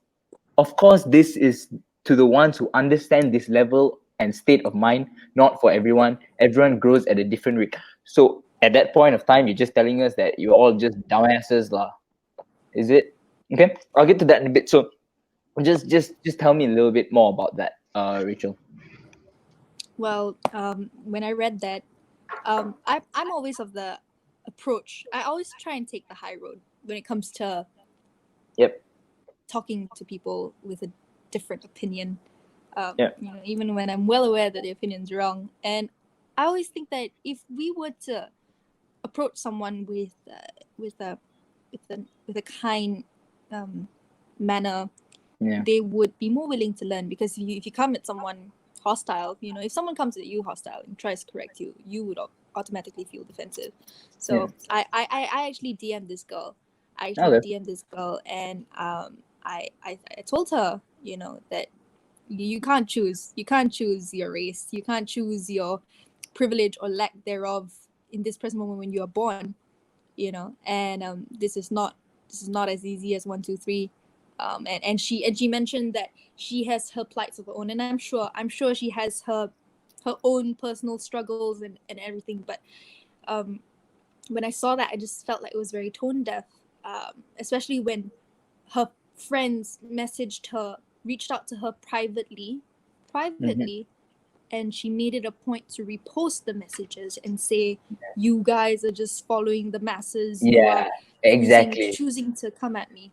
this is to the ones who understand this level and state of mind, not for everyone. Everyone grows at a different rate. So at that point of time, you're just telling us that you're all just dumbasses, lah. Is it? Okay, I'll get to that in a bit. So just tell me a little bit more about that, Rachel. Well, when I read that, I'm always of the approach. I always try and take the high road when it comes to Yep. talking to people with a different opinion. Yeah. Even when I'm well aware that the opinion's wrong, and I always think that if we were to approach someone with a kind manner, Yeah. they would be more willing to learn. Because if you come at someone hostile, if someone comes at you hostile and tries to correct you, you would automatically feel defensive. So I actually DM'd this girl. And I told her, that you can't choose. You can't choose your race. You can't choose your privilege or lack thereof in this present moment when you are born. And this is not as easy as 1 2 3. And she mentioned that she has her plights of her own, and I'm sure she has her own personal struggles and everything. But when I saw that, I just felt like it was very tone deaf, especially when her friends reached out to her privately, and she made it a point to repost the messages and say, you guys are just following the masses. You Yeah, are exactly. choosing to come at me.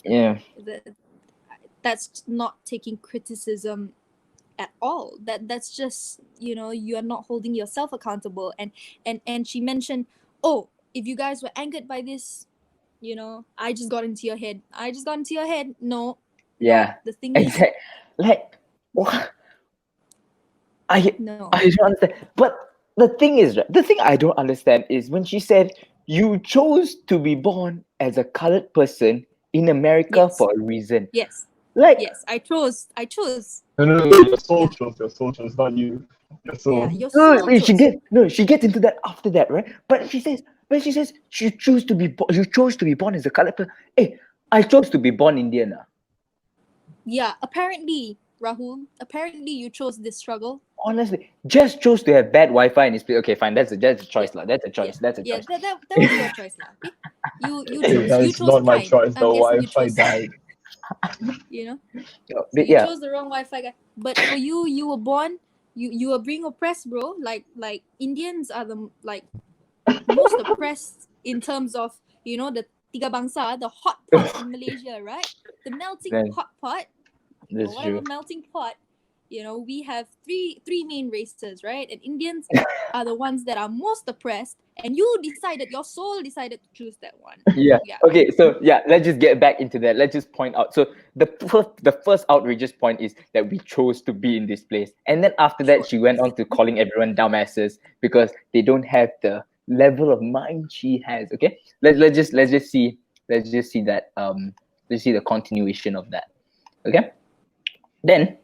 Yeah. That's not taking criticism at all. That's just, you are not holding yourself accountable. And she mentioned, oh, if you guys were angered by this, I just got into your head. No, Yeah, the thing is, exactly. Like, what? I no. I don't understand. But the thing is, right, the thing I don't understand is when she said you chose to be born as a colored person in America Yes. for a reason. Yes. Like, Yes. I chose. No, your soul Yeah. chose, not you. Your Yeah. soul. Your no, soul wait, she chose. gets no, she gets into that after that, right? But she says you chose to be born as a colored person. Hey, I chose to be born Indian. Yeah. Apparently, Rahul, apparently you chose this struggle. Honestly, just chose to have bad Wi-Fi in his place. Okay, fine, that's a Yeah. choice, lah. That's a Yeah. choice. That's a Yeah. choice. That was your choice, lah. Okay. You Hey, chose. that You is chose not my kind. choice. The I'm guessing you Wi-Fi chose. died. So But you yeah, chose the wrong Wi-Fi guy. But for you, you were born. You were being oppressed, bro. Like Indians are the most oppressed in terms of the tiga bangsa, the hot pot in Malaysia, right? The melting then hot pot, or that's whatever true. melting pot. We have three main races, right? And Indians are the ones that are most oppressed. And your soul decided to choose that one. Yeah. Yeah. Okay. So yeah, let's just get back into that. Let's just point out. So the first outrageous point is that we chose to be in this place, and then after that, Sure. she went on to calling everyone dumbasses because they don't have the level of mind she has. Okay. Let's just see that. Let's see the continuation of that. Okay. Then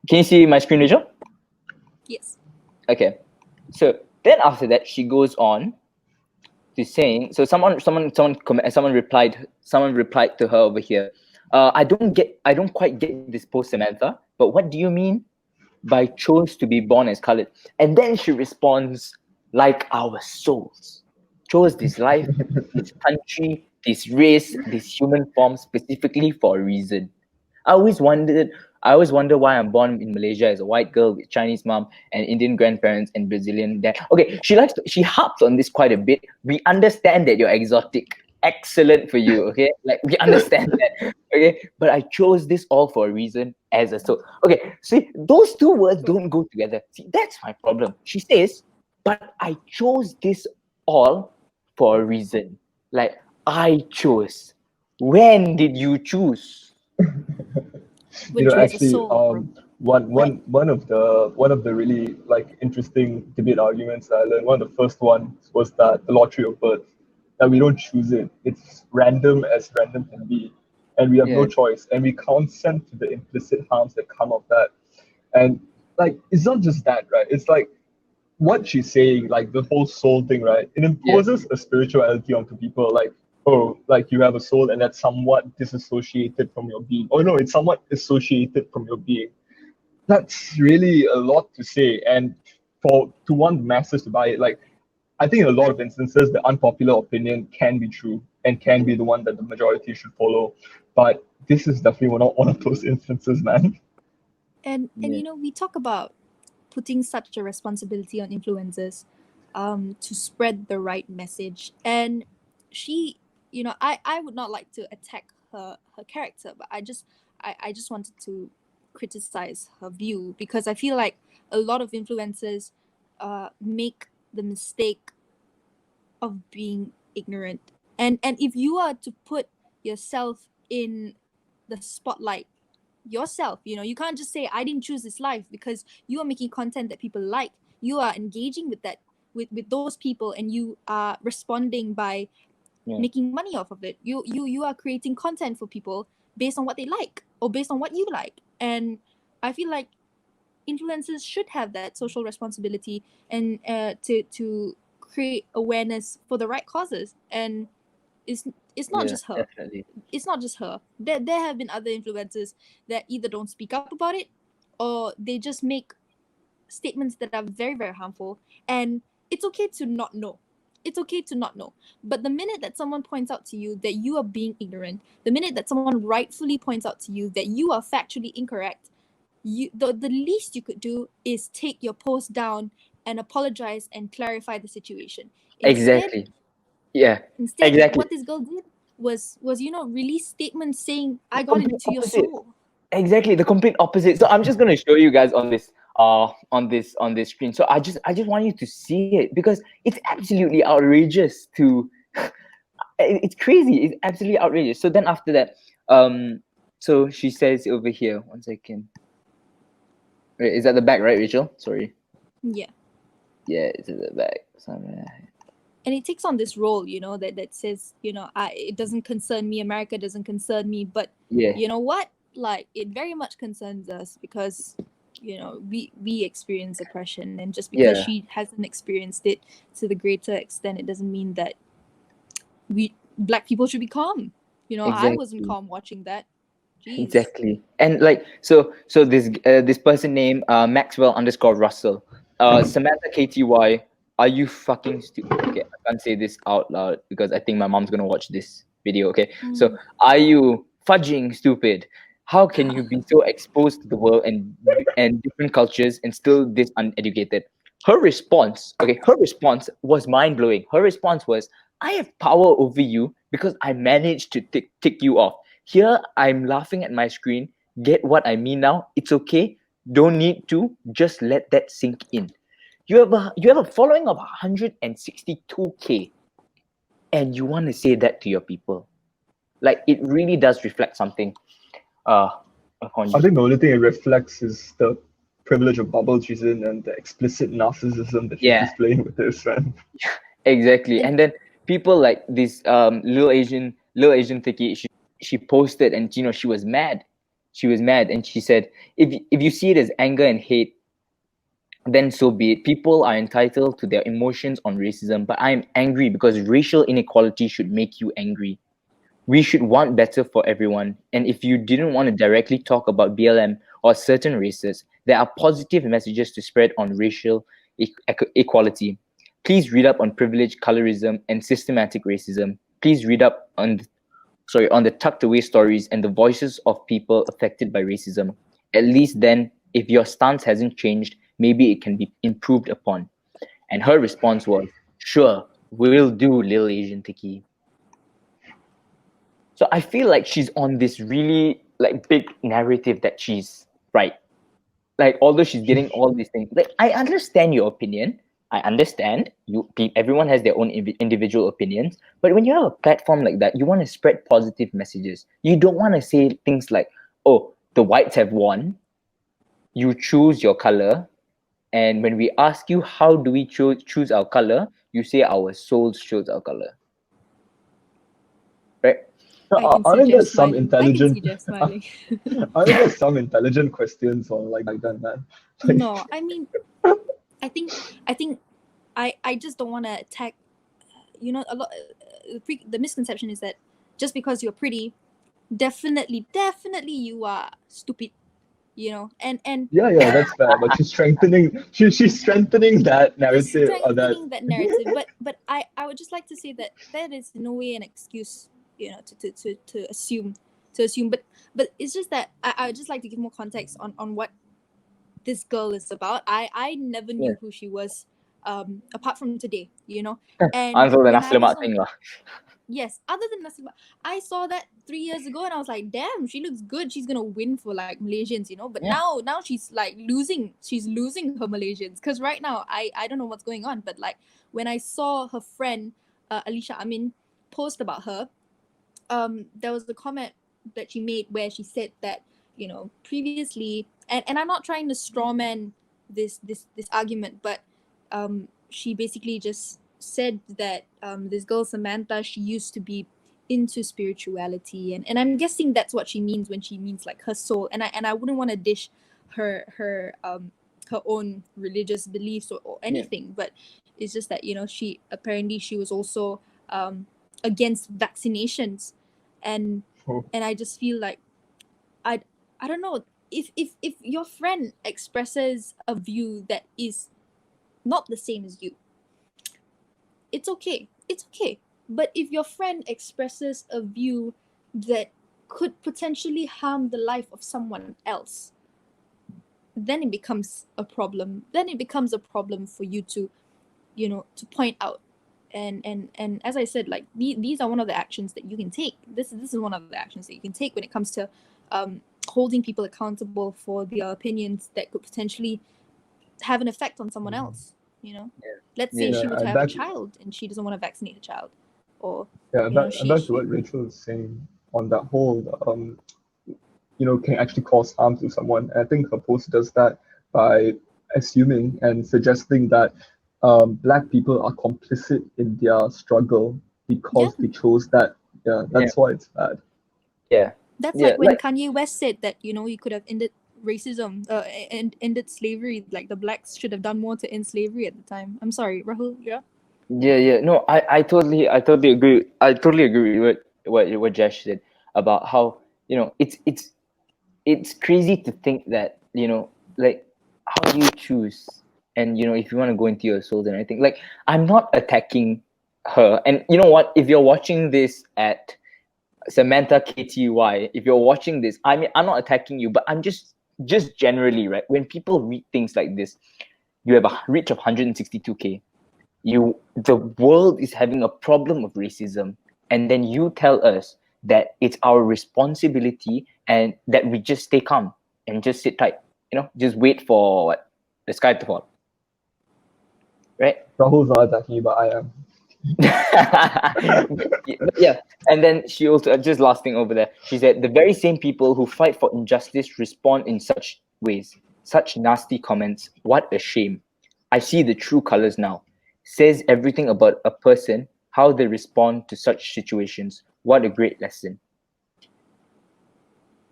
can you see my screen, Rachel? Yes. Okay. So then after that, she goes on to saying. So someone replied to her over here. I don't quite get this post, Samantha. But what do you mean by chose to be born as colored? And then she responds, like our souls chose this life, this country, this race, this human form specifically for a reason. I always wondered. I always wonder why I'm born in Malaysia as a white girl with Chinese mom and Indian grandparents and Brazilian dad. Okay, she harps on this quite a bit. We understand that you're exotic. Excellent for you, okay? Like we understand that, okay? But I chose this all for a reason as a soul. Okay, see, those two words don't go together. See, that's my problem. She says, but I chose this all for a reason. Like I chose. When did you choose? You When know, she was a actually, soul, bro. one of the really like interesting debate arguments that I learned. One of the first ones was that the lottery of birth, that we don't choose it. It's random as random can be, and we have no Yeah, choice, and we consent to the implicit harms that come of that. And like, it's not just that, right? It's like what she's saying, like the whole soul thing, right? It yeah, imposes a spirituality onto people, like, oh, like you have a soul and that's somewhat disassociated from your being. Oh no, it's somewhat associated from your being. That's really a lot to say. And for to want masses to buy it, like I think in a lot of instances the unpopular opinion can be true and can be the one that the majority should follow. But this is definitely one of those instances, man. And yeah. we talk about putting such a responsibility on influencers to spread the right message. And she, I would not like to attack her character, but I just wanted to criticize her view, because I feel like a lot of influencers make the mistake of being ignorant. And if you are to put yourself in the spotlight yourself, you can't just say I didn't choose this life, because you are making content that people like. You are engaging with that, with those people, and you are responding by Yeah. making money off of it. You are creating content for people based on what they like or based on what you like. And I feel like influencers should have that social responsibility, and to create awareness for the right causes. And it's it's not Yeah, just her. definitely. It's not just her. There have been other influencers that either don't speak up about it, or they just make statements that are very, very harmful. And it's okay to not know. It's okay to not know. But the minute that someone points out to you that you are being ignorant, the minute that someone rightfully points out to you that you are factually incorrect, the least you could do is take your post down and apologize and clarify the situation. Instead, Exactly. Yeah, instead, exactly. what this girl did was release statements saying, I got Complete into your opposite. soul. Exactly, the complete opposite. So I'm just gonna show you guys on this screen. So I just want you to see it because it's absolutely outrageous to it's crazy. It's absolutely outrageous. So then after that, so she says over here, one second. Wait, is that the back, right, Rachel? Sorry. Yeah. Yeah, it's at the back. Somewhere. And it takes on this role, that says, it doesn't concern me, America doesn't concern me, but Yeah, you know what? Like, it very much concerns us because, we experience oppression, and just because yeah, she hasn't experienced it to the greater extent, it doesn't mean that black people should be calm. I wasn't exactly. calm watching that. Jeez. Exactly. And like so this person named Maxwell underscore Russell. Samantha KTY, are you fucking stupid? Okay, I can't say this out loud because I think my mom's gonna watch this video. Okay. So Mm. are you fudging stupid? How can you be so exposed to the world and different cultures and still this uneducated? Her response was mind blowing. Her response was, I have power over you because I managed to tick you off. Here, I'm laughing at my screen. Get what I mean now? It's okay. Don't need to. Just let that sink in. You have a following of 162K, and you want to say that to your people. Like it really does reflect something. Uh, upon I you. think the only thing it reflects is the privilege of bubble she's in and the explicit narcissism that she's Yeah, displaying with this, man. exactly. And And then people like this little Asian thickie, she posted and she was mad. She was mad and she said, if you see it as anger and hate, then so be it. People are entitled to their emotions on racism, but I'm angry because racial inequality should make you angry. We should want better for everyone. And if you didn't want to directly talk about BLM or certain races, there are positive messages to spread on racial equality. Please read up on privilege, colorism, and systematic racism. Please read up on the tucked away stories and the voices of people affected by racism. At least then, if your stance hasn't changed, maybe it can be improved upon. And her response was, sure, we'll do, little Asian Tiki. So I feel like she's on this really like big narrative that she's right. Like although she's getting all these things, like I understand your opinion. I understand everyone has their own individual opinions, but when you have a platform like that, you want to spread positive messages. You don't want to say things like, "Oh, the whites have won. You choose your color." And when we ask you how do we choose our color, you say our souls chose our color, right? I can I see think Jess there's some smiling. I can see intelligent. Jess I smiling. think there's some intelligent questions on like that, man. Like, No, I mean, I think I just don't want to attack. A lot. The misconception is that just because you're pretty, definitely you are stupid. And yeah, that's fair. But she's strengthening that she's narrative or that. strengthening that narrative. But I would just like to say that is in no way an excuse, to assume. But it's just that I would just like to give more context on what this girl is about. I never Yeah. knew who she was, apart from today. And Answer the when nasi I was lemak on thing lah. Yes, other than Nasima, I saw that 3 years ago and I was like, damn, she looks good. She's gonna win for like Malaysians. But Yeah. now she's like losing. She's losing her Malaysians because right now I don't know what's going on. But like when I saw her friend Alicia Amin post about her, there was a comment that she made where she said that previously, and I'm not trying to strawman this argument, but she basically just said that this girl Samantha, she used to be into spirituality, and I'm guessing that's what she means when she means like her soul, and I wouldn't want to dish her own religious beliefs or anything, but it's just that she was also against vaccinations, and Oh, I just feel like I I don't know, if your friend expresses a view that is not the same as you, it's okay. But if your friend expresses a view that could potentially harm the life of someone else, then it becomes a problem. Then it becomes a problem for you to point out. And as I said, like these are one of the actions that you can take. This is one of the actions that you can take when it comes to holding people accountable for their opinions that could potentially have an effect on someone else. Let's say she were to have a child and she doesn't want to vaccinate her child, or back to what Rachel is saying on that whole can actually cause harm to someone. And I think her post does that by assuming and suggesting that black people are complicit in their struggle because they chose that. That's why it's bad. That's like when Kanye West said that you could have ended racism and ended slavery. Like the blacks should have done more to end slavery at the time. I'm sorry, Rahul. No, I totally agree. I totally agree with what Josh said about how it's crazy to think that like, how do you choose? And if you want to go into your soul, then I think, like, I'm not attacking her. And you know what, if you're watching this at Samantha KTY, if you're watching this, I mean, I'm not attacking you, but I'm just generally, right, when people read things like this, you have a reach of 162K, the world is having a problem of racism, and then you tell us that it's our responsibility and that we just stay calm and just sit tight, just wait for the sky to fall, right? Rahul's not attacking you, but I am. Yeah, and then she also, just last thing over there, she said, the very same people who fight for injustice respond in such ways, such nasty comments. What a shame. I see the true colors now. Says everything about a person, how they respond to such situations. What a great lesson.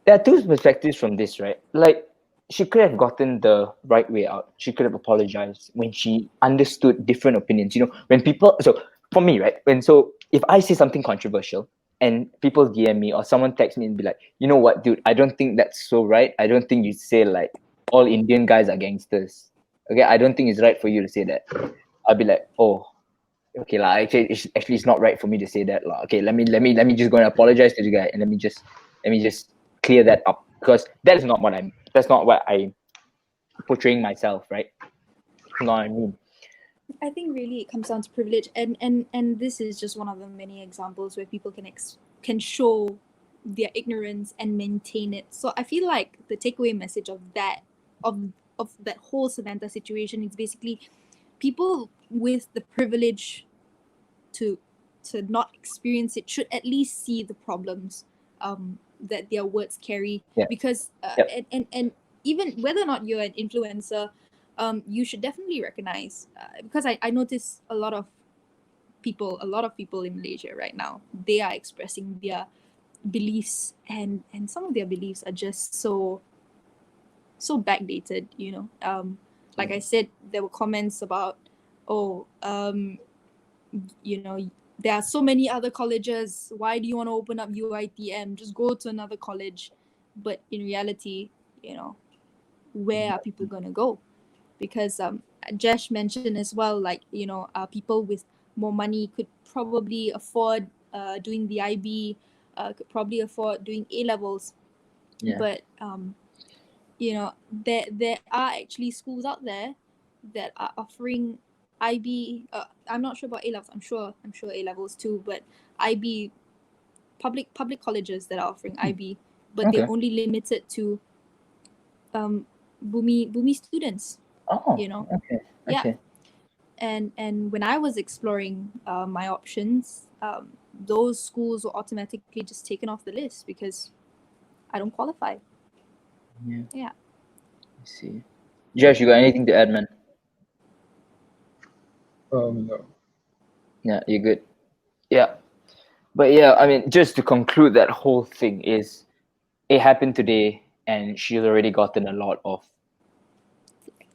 There are two perspectives from this, right? Like, she could have gotten the right way out. She could have apologized when she understood different opinions. When people, so for me, right, if I say something controversial and people DM me or someone texts me and be like, you know what, dude, I don't think that's so right. I don't think you say like all Indian guys are gangsters. Okay, I don't think it's right for you to say that. I'll be like, oh, okay, actually it's not right for me to say that. Okay, let me just go and apologize to the guy, and let me just clear that up, because that's not what I'm portraying myself, right? You know what I mean? I think really it comes down to privilege, and this is just one of the many examples where people can show their ignorance and maintain it. So I feel like the takeaway message of that whole Samantha situation is basically people with the privilege to not experience it should at least see the problems that their words carry, because and even whether or not you're an influencer, you should definitely recognize, because I notice a lot of people in Malaysia right now, they are expressing their beliefs, and some of their beliefs are just so backdated. Like I said, there were comments about, there are so many other colleges, why do you want to open up UiTM? Just go to another college. But in reality, where are people going to go? Because Jesh mentioned as well, like, people with more money could probably afford doing the IB, could probably afford doing A-levels. But there are actually schools out there that are offering IB. I'm not sure about A-levels. I'm sure A-levels too, but IB, public colleges that are offering IB, but they're only limited to Bumi students. Okay. And when I was exploring my options, those schools were automatically just taken off the list because I don't qualify. Yeah. I see. Josh, you got anything to add, man? No. Yeah, you're good. Yeah. But yeah, I mean, just to conclude that whole thing is, it happened today, and she's already gotten a lot of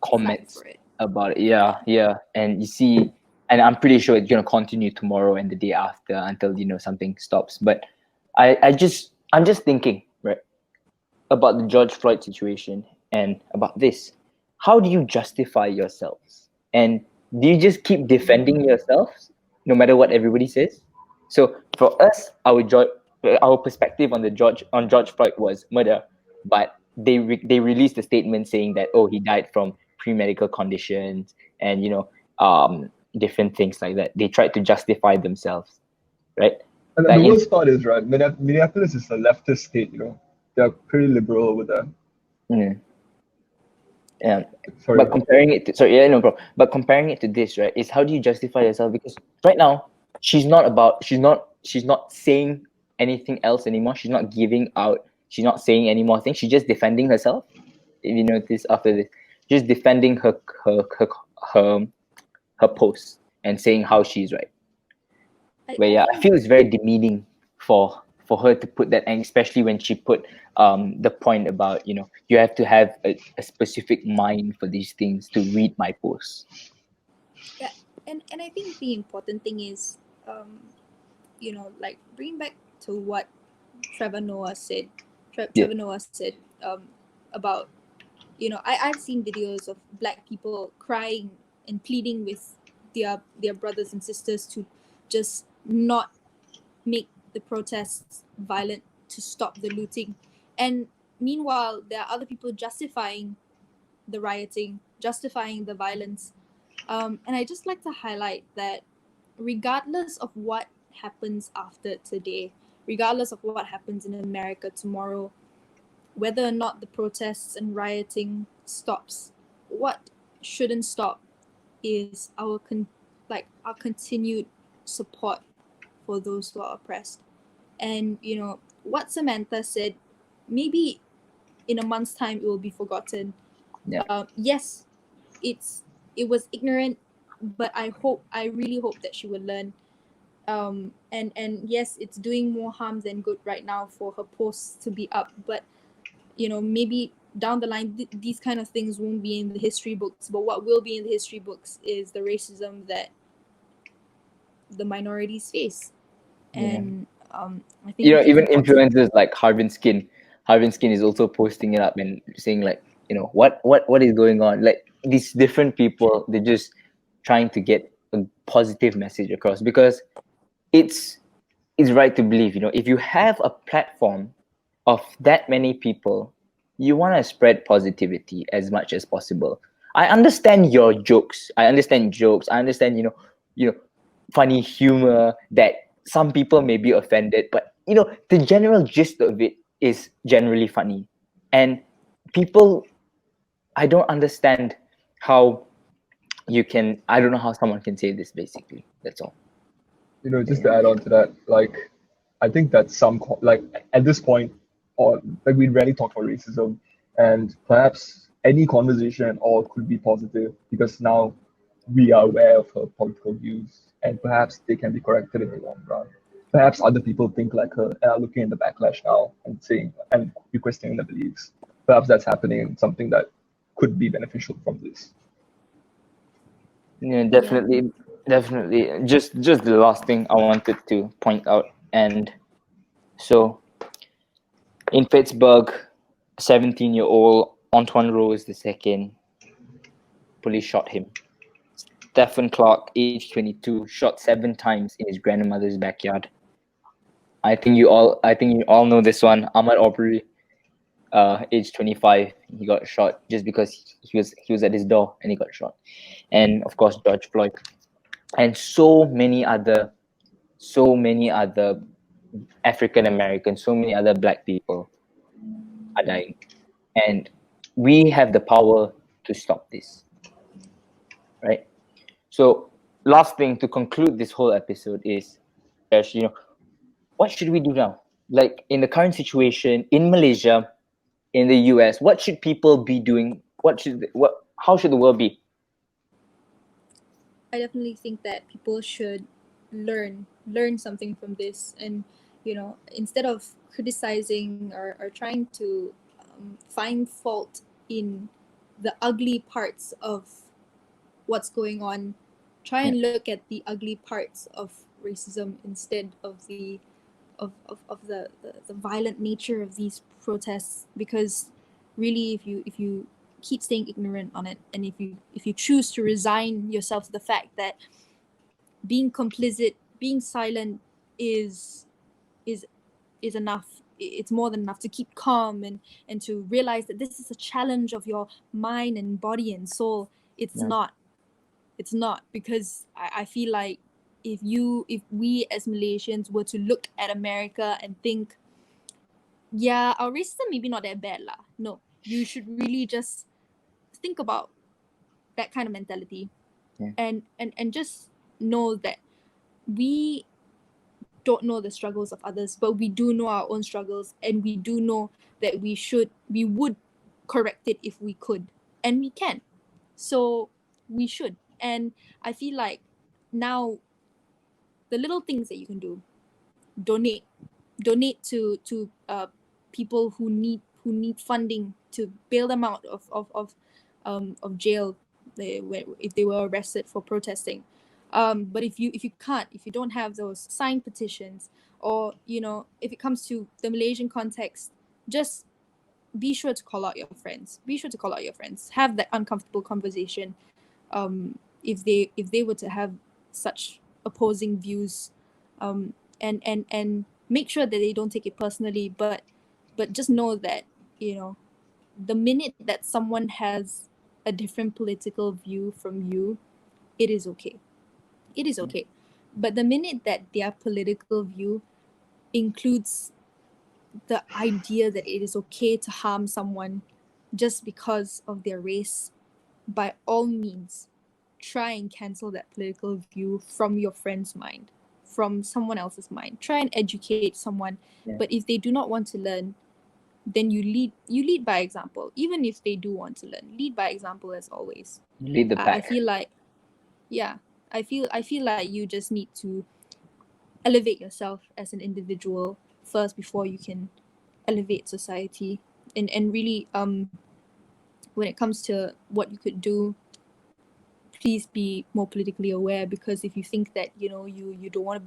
comments about it. Yeah. And you see, and I'm pretty sure it's gonna continue tomorrow and the day after until something stops. But I'm just thinking, right, about the George Floyd situation and about this. How do you justify yourselves? And do you just keep defending yourselves no matter what everybody says? So for us, our perspective on George Floyd was murder, but they released a statement saying that, he died from pre-medical conditions and different things like that. They tried to justify themselves, right? And the worst part is, right, Minneapolis is a leftist state, they're pretty liberal over there. Mm. Yeah. Sorry. But comparing it to, sorry, yeah, no problem. But comparing it to this, right, is how do you justify yourself? Because right now, she's not saying anything else anymore. She's not giving out, she's not saying any more things. She's just defending herself. If you notice after this, just defending her her post and saying how she's right. But yeah, I feel it's very demeaning for her to put that, and especially when she put the point about, you know, you have to have a specific mind for these things to read my post. Yeah, and I think the important thing is, like bring back to what Trevor Noah said. Yeah. Trevor Noah said about, I've seen videos of Black people crying and pleading with their brothers and sisters to just not make the protests violent, to stop the looting. And meanwhile, there are other people justifying the rioting, justifying the violence. And I just like to highlight that regardless of what happens after today, regardless of what happens in America tomorrow, whether or not the protests and rioting stops, what shouldn't stop is our continued support for those who are oppressed. And what Samantha said, maybe in a month's time it will be forgotten. Yeah. Yes, it was ignorant, but I really hope that she will learn. And yes, it's doing more harm than good right now for her posts to be up, but maybe down the line these kind of things won't be in the history books, but what will be in the history books is the racism that the minorities face. And I think You know, it's even important. influencers like Harvin Skin is also posting it up and saying like, you know, what is going on? Like these different people, they're just trying to get a positive message across, because it's right to believe, you know, if you have a platform of that many people, you want to spread positivity as much as possible. I understand your jokes. I understand jokes. I understand, you know, funny humor that some people may be offended, but you know, the general gist of it is generally funny. And people, I don't understand how I don't know how someone can say this, basically. That's all. Just to add on to that, like, I think that like at this point, or like we rarely talk about racism, and perhaps any conversation at all could be positive because now we are aware of her political views, and perhaps they can be corrected in the long run. Perhaps other people think like her and are looking at the backlash now and saying and requesting their beliefs. Perhaps that's happening and something that could be beneficial from this. Yeah, definitely. Just the last thing I wanted to point out, and so in Pittsburgh, 17-year-old Antoine Rose II, police shot him. Stephen Clark, age 22, shot 7 times in his grandmother's backyard. I think you all know this one. Ahmad Aubrey, age 25, he got shot just because he was at his door and he got shot. And of course, George Floyd, and so many other African Americans, so many other Black people are dying, and we have the power to stop this, right? So, last thing to conclude this whole episode is, Ash, you know, what should we do now? Like in the current situation in Malaysia, in the US, what should people be doing? How should the world be? I definitely think that people should learn something from this, and instead of criticizing or trying to find fault in the ugly parts of what's going on, try and look at the ugly parts of racism instead of the violent nature of these protests. Because really, if you keep staying ignorant on it, and if you choose to resign yourself to the fact that being complicit, being silent is is is enough, it's more than enough to keep calm, and to realize that this is a challenge of your mind and body and soul, it's not. It's not, because I feel like if we as Malaysians were to look at America and think yeah, our racism maybe not that bad lah. No, you should really just think about that kind of mentality, Yeah. and just know that we don't know the struggles of others, but we do know our own struggles, and we do know that we would correct it if we could, and we can. So we should. And I feel like now the little things that you can do, donate to people who need funding to bail them out of jail if they were arrested for protesting. But if you can't, if you don't have those signed petitions, or if it comes to the Malaysian context, just be sure to call out your friends. Be sure to call out your friends. Have that uncomfortable conversation. If they were to have such opposing views, and make sure that they don't take it personally, but just know that the minute that someone has a different political view from you, it is okay. It is okay. But the minute that their political view includes the idea that it is okay to harm someone just because of their race, by all means, try and cancel that political view from your friend's mind, from someone else's mind. Try and educate someone. Yeah. But if they do not want to learn, then you lead by example. Even if they do want to learn, lead by example as always. Lead the I pack. feel like, yeah, I feel like you just need to elevate yourself as an individual first before you can elevate society. And really, when it comes to what you could do, please be more politically aware, because if you think that you don't want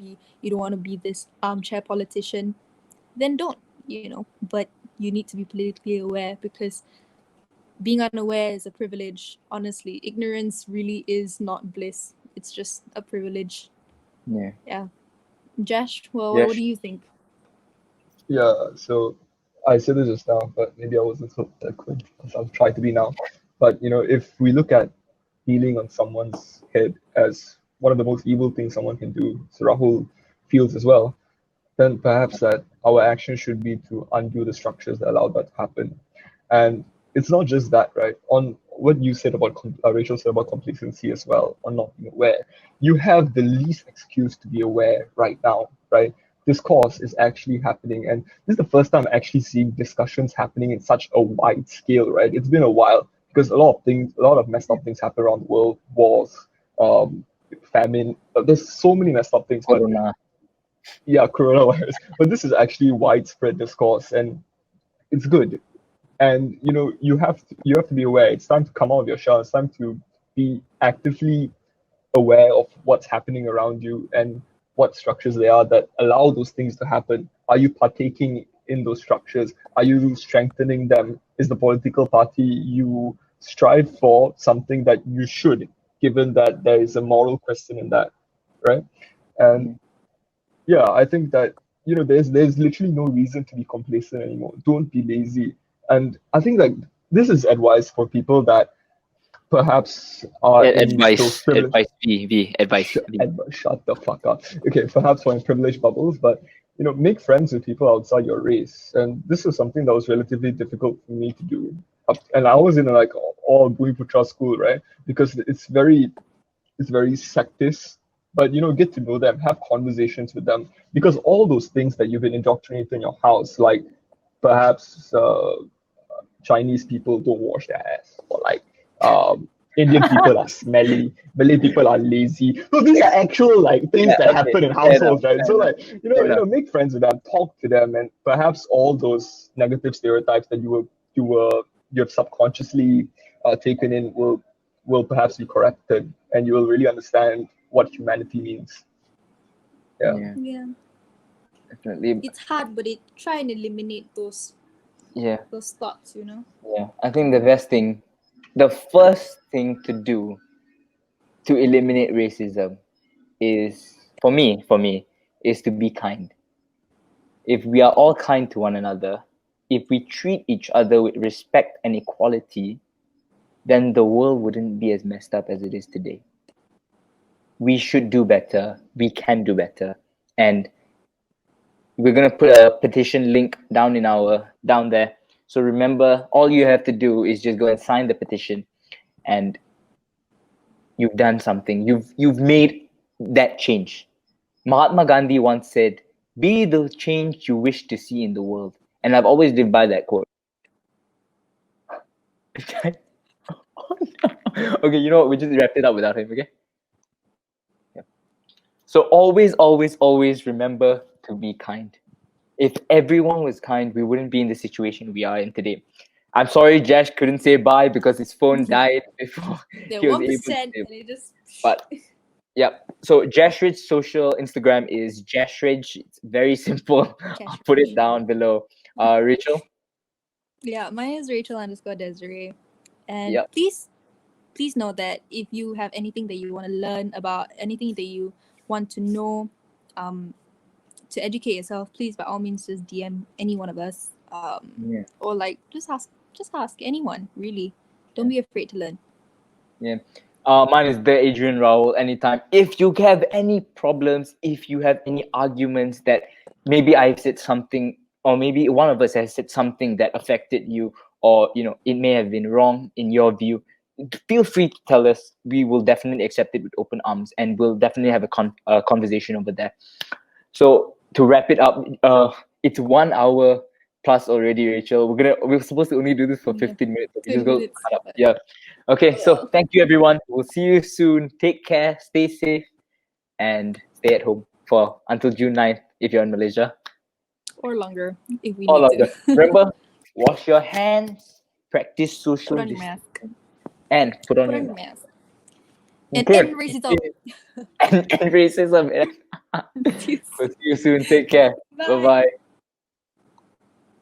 to be this armchair politician, then don't. But you need to be politically aware, because being unaware is a privilege. Honestly, ignorance really is not bliss. It's just a privilege. Yeah. Josh, well, Yes. what do you think? Yeah, so I said this just now, but maybe I wasn't so eloquent as I'm trying to be now. But if we look at healing on someone's head as one of the most evil things someone can do, so Rahul feels as well, then perhaps that our action should be to undo the structures that allow that to happen. And it's not just that, right? On what you said about Rachel said about complacency as well, on not being aware, you have the least excuse to be aware right now, right? This course is actually happening, and this is the first time I'm actually seeing discussions happening in such a wide scale, right? It's been a while because a lot of messed up things happen around the world, wars, famine. There's so many messed up things, but Corona. yeah, coronavirus. But this is actually widespread discourse, and it's good. And you have to be aware. It's time to come out of your shell. It's time to be actively aware of what's happening around you and what structures they are that allow those things to happen. Are you partaking in those structures? Are you strengthening them? Is the political party you strive for something that you should, given that there is a moral question in that, right? And yeah, I think that there's literally no reason to be complacent anymore. Don't be lazy. And I think like this is advice for people that perhaps are in those privileged Advice. shut the fuck up. Okay, perhaps we're in privileged bubbles, but make friends with people outside your race. And this is something that was relatively difficult for me to do. And I was in like all Bumi Putra school, right? Because it's very sectist, but get to know them, have conversations with them, because all those things that you've been indoctrinated in your house, like perhaps Chinese people don't wash their ass, or like Indian people are smelly, Malay people are lazy. So these are actual like things that Okay. happen in Fair enough. households, right? Fair So enough. like Fair enough. make friends with them, talk to them, and perhaps all those negative stereotypes that you have subconsciously taken in will perhaps be corrected, and you will really understand what humanity means. Yeah. Yeah, Yeah, definitely. it's hard, but try and eliminate Yeah, those thoughts. yeah. I think the first thing to do to eliminate racism is, for me, is to be kind. If we are all kind to one another, if we treat each other with respect and equality, then the world wouldn't be as messed up as it is today. We should do better. We can do better. And we're gonna put a petition link down there. So remember, all you have to do is just go and sign the petition, and you've done something. You've made that change. Mahatma Gandhi once said, "Be the change you wish to see in the world," and I've always lived by that quote. Okay, you know what? We just wrapped it up without him. Okay. Yeah. So always, always, always remember to be kind. If everyone was kind, we wouldn't be in the situation we are in today. I'm sorry, Josh couldn't say bye because his phone died before The he was 1% able to say. and it just But yeah, so Jashridge social Instagram is Jashridge. It's very simple. I'll put it down below. Rachel. Yeah, mine is Rachel_Desiree. And Yep. please know that if you have anything that you want to learn about, anything that you want to know, to educate yourself, please by all means just DM any one of us. Yeah. Or like just ask anyone, really. Don't be afraid to learn. Yeah. Mine is the Adrian Raul. Anytime. If you have any problems, if you have any arguments that maybe I've said something, or maybe one of us has said something that affected you, or it may have been wrong in your view, feel free to tell us. We will definitely accept it with open arms, and we'll definitely have a conversation over there. So to wrap it up, it's 1 hour plus already, Rachel. We're supposed to only do this for 15 minutes. So we just 20 go minutes. cut up. Yeah. Okay. So thank you, everyone. We'll see you soon. Take care. Stay safe, and stay at home for until June 9th if you're in Malaysia. Or longer if we Or need longer. to. Remember, wash your hands, practice social Put on your mask. and put on Put your on your mask. mask. And Okay. end racism. and racism. See you We'll see you soon. Take care. Bye. Bye bye.